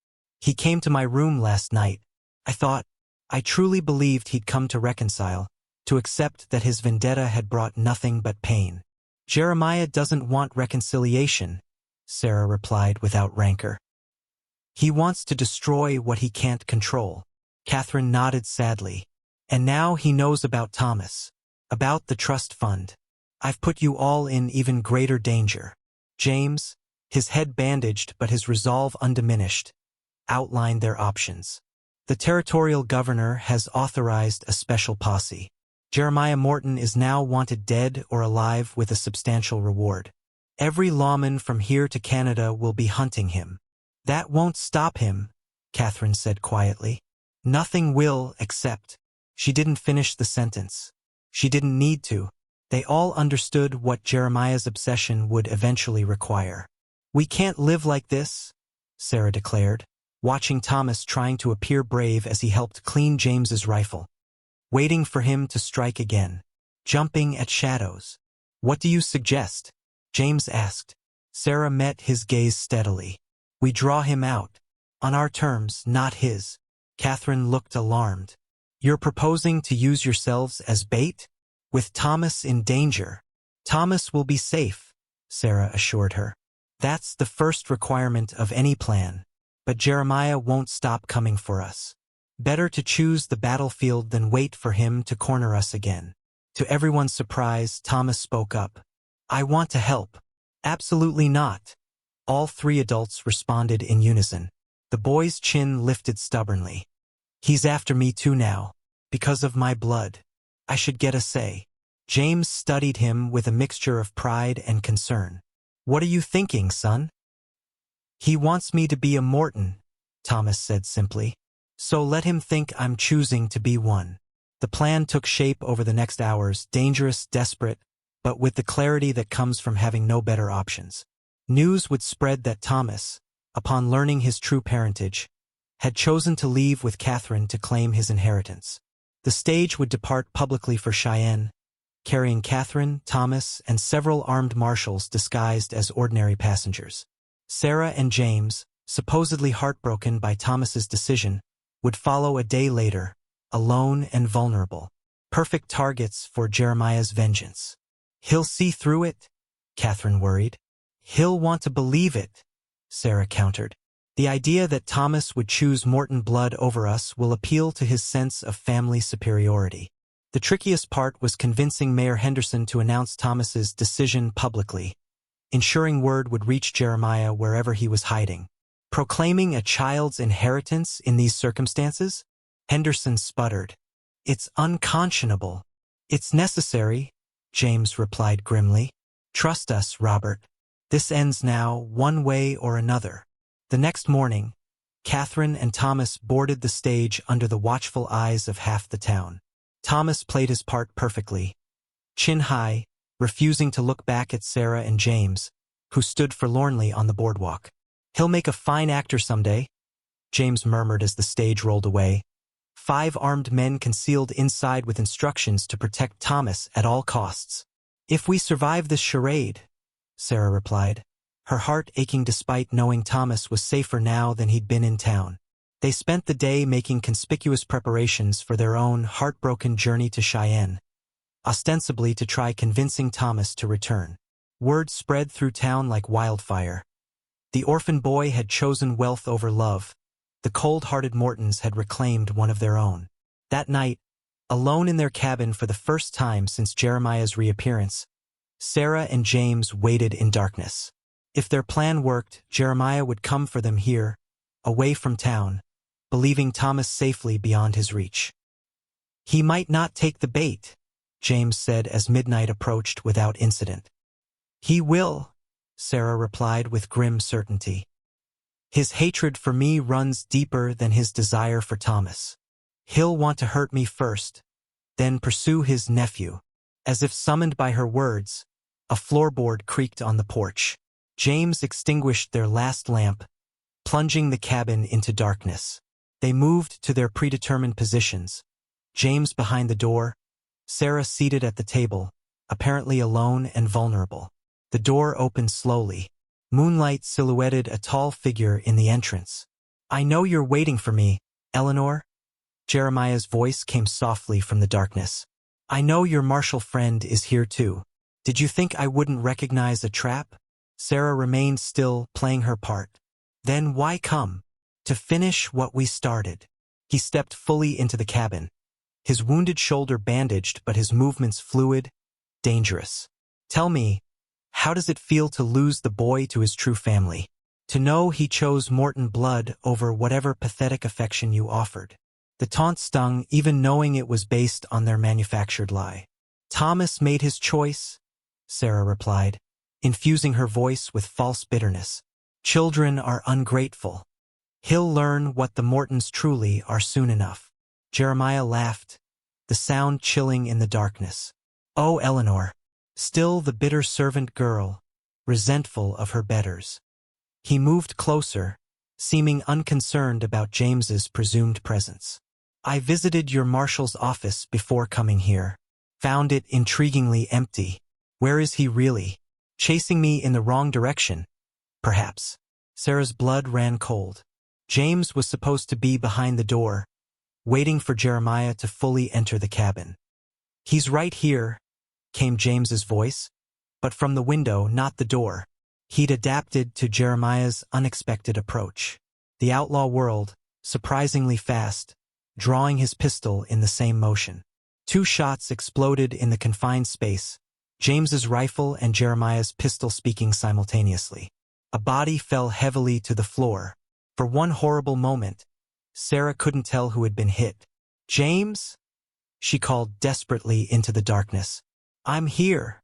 He came to my room last night. I truly believed he'd come to reconcile, to accept that his vendetta had brought nothing but pain. Jeremiah doesn't want reconciliation, Sarah replied without rancor. He wants to destroy what he can't control. Catherine nodded sadly. And now he knows about Thomas, about the trust fund. I've put you all in even greater danger. James, his head bandaged but his resolve undiminished, outlined their options. The territorial governor has authorized a special posse. Jeremiah Morton is now wanted dead or alive with a substantial reward. Every lawman from here to Canada will be hunting him. That won't stop him, Catherine said quietly. Nothing will except. She didn't finish the sentence. She didn't need to. They all understood what Jeremiah's obsession would eventually require. We can't live like this, Sarah declared, watching Thomas trying to appear brave as he helped clean James's rifle. Waiting for him to strike again. Jumping at shadows. What do you suggest? James asked. Sarah met his gaze steadily. We draw him out. On our terms, not his. Catherine looked alarmed. You're proposing to use yourselves as bait? With Thomas in danger. Thomas will be safe, Sarah assured her. That's the first requirement of any plan. But Jeremiah won't stop coming for us. Better to choose the battlefield than wait for him to corner us again. To everyone's surprise, Thomas spoke up. I want to help. Absolutely not. All three adults responded in unison. The boy's chin lifted stubbornly. He's after me too now. Because of my blood. I should get a say. James studied him with a mixture of pride and concern. What are you thinking, son? He wants me to be a Morton, Thomas said simply. So let him think I'm choosing to be one. The plan took shape over the next hours, dangerous, desperate, but with the clarity that comes from having no better options. News would spread that Thomas, upon learning his true parentage, had chosen to leave with Catherine to claim his inheritance. The stage would depart publicly for Cheyenne, carrying Catherine, Thomas, and several armed marshals disguised as ordinary passengers. Sarah and James, supposedly heartbroken by Thomas's decision, would follow a day later, alone and vulnerable. Perfect targets for Jeremiah's vengeance. He'll see through it, Catherine worried. He'll want to believe it, Sarah countered. The idea that Thomas would choose Morton blood over us will appeal to his sense of family superiority. The trickiest part was convincing Mayor Henderson to announce Thomas's decision publicly, ensuring word would reach Jeremiah wherever he was hiding. Proclaiming a child's inheritance in these circumstances? Henderson sputtered. It's unconscionable. It's necessary, James replied grimly. Trust us, Robert. This ends now, one way or another. The next morning, Catherine and Thomas boarded the stage under the watchful eyes of half the town. Thomas played his part perfectly, chin high, refusing to look back at Sarah and James, who stood forlornly on the boardwalk. He'll make a fine actor someday, James murmured as the stage rolled away. 5 armed men concealed inside with instructions to protect Thomas at all costs. If we survive this charade, Sarah replied, her heart aching despite knowing Thomas was safer now than he'd been in town. They spent the day making conspicuous preparations for their own heartbroken journey to Cheyenne, ostensibly to try convincing Thomas to return. Word spread through town like wildfire. The orphan boy had chosen wealth over love. The cold-hearted Mortons had reclaimed one of their own. That night, alone in their cabin for the first time since Jeremiah's reappearance, Sarah and James waited in darkness. If their plan worked, Jeremiah would come for them here, away from town, believing Thomas safely beyond his reach. He might not take the bait, James said as midnight approached without incident. He will, Sarah replied with grim certainty. His hatred for me runs deeper than his desire for Thomas. He'll want to hurt me first, then pursue his nephew. As if summoned by her words, a floorboard creaked on the porch. James extinguished their last lamp, plunging the cabin into darkness. They moved to their predetermined positions, James behind the door, Sarah seated at the table, apparently alone and vulnerable. The door opened slowly. Moonlight silhouetted a tall figure in the entrance. I know you're waiting for me, Eleanor. Jeremiah's voice came softly from the darkness. I know your martial friend is here too. Did you think I wouldn't recognize a trap? Sarah remained still, playing her part. Then why come? To finish what we started. He stepped fully into the cabin. His wounded shoulder bandaged, but his movements fluid, dangerous. Tell me, how does it feel to lose the boy to his true family? To know he chose Morton blood over whatever pathetic affection you offered. The taunt stung, even knowing it was based on their manufactured lie. Thomas made his choice, Sarah replied, infusing her voice with false bitterness. Children are ungrateful. He'll learn what the Mortons truly are soon enough. Jeremiah laughed, the sound chilling in the darkness. Oh, Eleanor, still the bitter servant girl, resentful of her betters. He moved closer, seeming unconcerned about James's presumed presence. I visited your marshal's office before coming here. Found it intriguingly empty. Where is he really? Chasing me in the wrong direction, perhaps. Sarah's blood ran cold. James was supposed to be behind the door, waiting for Jeremiah to fully enter the cabin. He's right here, came James's voice, but from the window, not the door. He'd adapted to Jeremiah's unexpected approach. The outlaw whirled, surprisingly fast, drawing his pistol in the same motion. 2 shots exploded in the confined space, James's rifle and Jeremiah's pistol speaking simultaneously. A body fell heavily to the floor. For one horrible moment, Sarah couldn't tell who had been hit. "James?" she called desperately into the darkness. "I'm here,"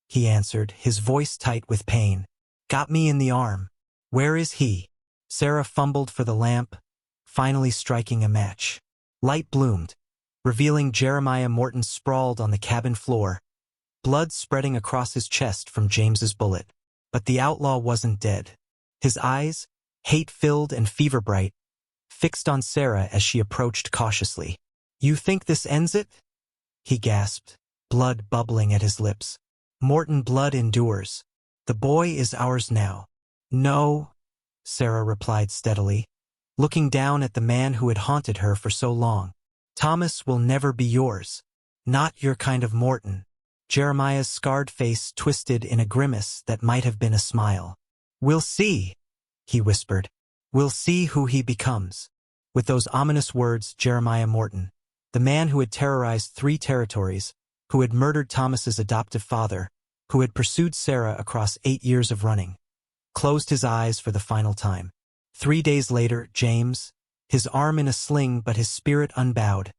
he answered, his voice tight with pain. "Got me in the arm." "Where is he?" Sarah fumbled for the lamp, finally striking a match. Light bloomed, revealing Jeremiah Morton sprawled on the cabin floor, blood spreading across his chest from James's bullet. But the outlaw wasn't dead. His eyes, hate-filled and fever-bright, fixed on Sarah as she approached cautiously. "You think this ends it?" he gasped, blood bubbling at his lips. "Morton blood endures. The boy is ours now." "No," Sarah replied steadily, looking down at the man who had haunted her for so long. "Thomas will never be yours. Not your kind of Morton." Jeremiah's scarred face twisted in a grimace that might have been a smile. "We'll see," he whispered. "We'll see who he becomes." With those ominous words, Jeremiah Morton, the man who had terrorized 3 territories, who had murdered Thomas's adoptive father, who had pursued Sarah across 8 years of running, closed his eyes for the final time. 3 days later, James, his arm in a sling but his spirit unbowed,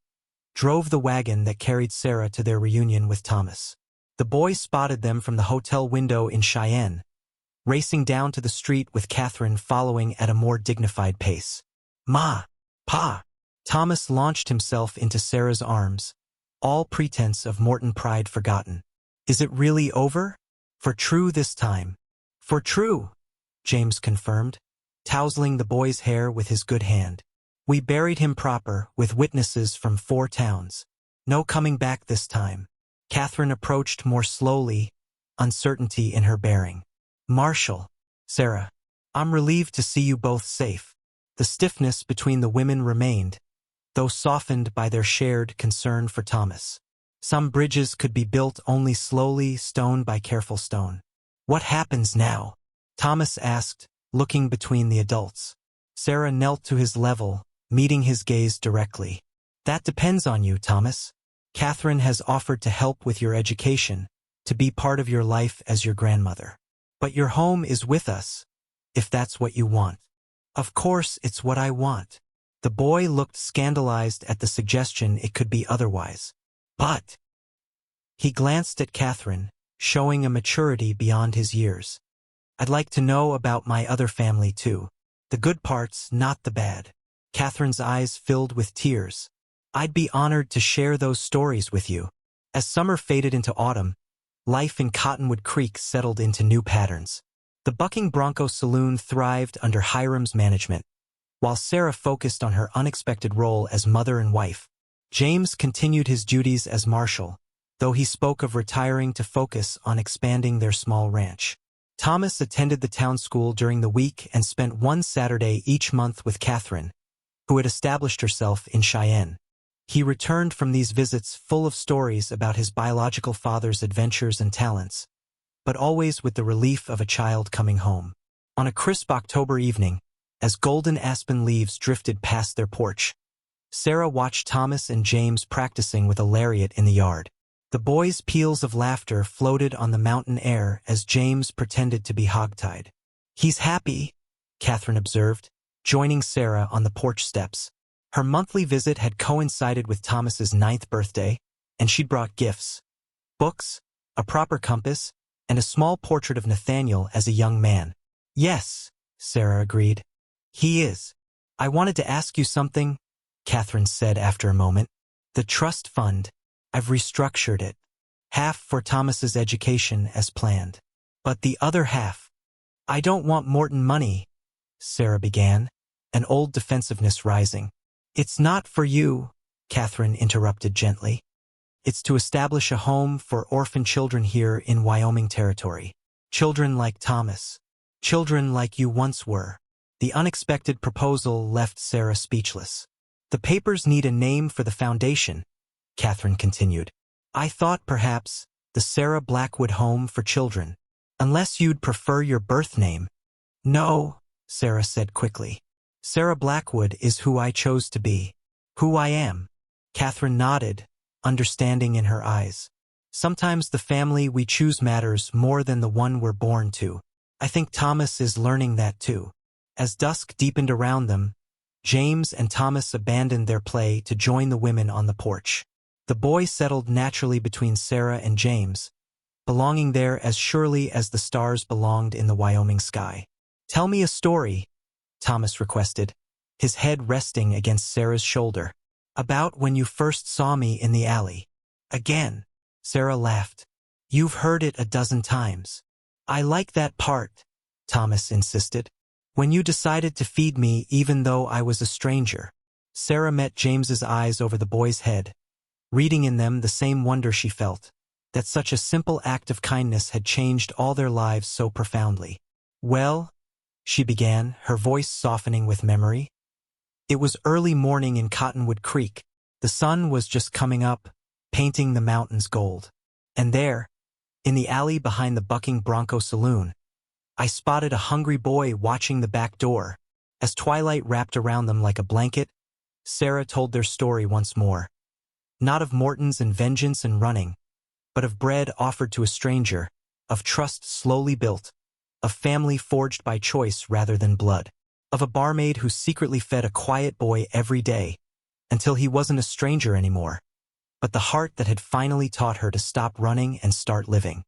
drove the wagon that carried Sarah to their reunion with Thomas. The boy spotted them from the hotel window in Cheyenne, racing down to the street with Catherine following at a more dignified pace. "Ma! Pa!" Thomas launched himself into Sarah's arms, all pretense of Morton pride forgotten. "Is it really over? For true this time?" "For true," James confirmed, tousling the boy's hair with his good hand. "We buried him proper, with witnesses from 4 towns. No coming back this time." Catherine approached more slowly, uncertainty in her bearing. "Marshall, Sarah, I'm relieved to see you both safe." The stiffness between the women remained, though softened by their shared concern for Thomas. Some bridges could be built only slowly, stone by careful stone. "What happens now?" Thomas asked, looking between the adults. Sarah knelt to his level, meeting his gaze directly. "That depends on you, Thomas. Catherine has offered to help with your education, to be part of your life as your grandmother. But your home is with us, if that's what you want." "Of course it's what I want." The boy looked scandalized at the suggestion it could be otherwise. "But—" he glanced at Catherine, showing a maturity beyond his years. "I'd like to know about my other family too. The good parts, not the bad." Catherine's eyes filled with tears. "I'd be honored to share those stories with you." As summer faded into autumn, life in Cottonwood Creek settled into new patterns. The Bucking Bronco Saloon thrived under Hiram's management, while Sarah focused on her unexpected role as mother and wife. James continued his duties as marshal, though he spoke of retiring to focus on expanding their small ranch. Thomas attended the town school during the week and spent one Saturday each month with Catherine, who had established herself in Cheyenne. He returned from these visits full of stories about his biological father's adventures and talents, but always with the relief of a child coming home. On a crisp October evening, as golden aspen leaves drifted past their porch, Sarah watched Thomas and James practicing with a lariat in the yard. The boys' peals of laughter floated on the mountain air as James pretended to be hogtied. "He's happy," Catherine observed, joining Sarah on the porch steps. Her monthly visit had coincided with Thomas's 9th birthday, and she'd brought gifts: books, a proper compass, and a small portrait of Nathaniel as a young man. "Yes," Sarah agreed. "He is." "I wanted to ask you something," Catherine said after a moment. "The trust fund, I've restructured it. Half for Thomas's education as planned. But the other half—" "I don't want Morton money," Sarah began, an old defensiveness rising. "It's not for you," Catherine interrupted gently. "It's to establish a home for orphan children here in Wyoming Territory. Children like Thomas. Children like you once were." The unexpected proposal left Sarah speechless. "The papers need a name for the foundation," Catherine continued. "I thought perhaps the Sarah Blackwood Home for Children. Unless you'd prefer your birth name." "No," Sarah said quickly. "Sarah Blackwood is who I chose to be. Who I am." Catherine nodded, understanding in her eyes. "Sometimes the family we choose matters more than the one we're born to." I think Thomas is learning that too. As dusk deepened around them, James and Thomas abandoned their play to join the women on the porch. The boy settled naturally between Sarah and James, belonging there as surely as the stars belonged in the Wyoming sky. "Tell me a story," Thomas requested, his head resting against Sarah's shoulder. "About when you first saw me in the alley." "Again," Sarah laughed. "You've heard it a dozen times." "I like that part," Thomas insisted. "When you decided to feed me even though I was a stranger." Sarah met James's eyes over the boy's head, reading in them the same wonder she felt, that such a simple act of kindness had changed all their lives so profoundly. "Well," she began, her voice softening with memory. "It was early morning in Cottonwood Creek. The sun was just coming up, painting the mountains gold. And there, in the alley behind the bucking bronco saloon, I spotted a hungry boy watching the back door. As twilight wrapped around them like a blanket, Sarah told their story once more. Not of Mortons and vengeance and running, but of bread offered to a stranger, of trust slowly built, of family forged by choice rather than blood, of a barmaid who secretly fed a quiet boy every day, until he wasn't a stranger anymore, but the heart that had finally taught her to stop running and start living."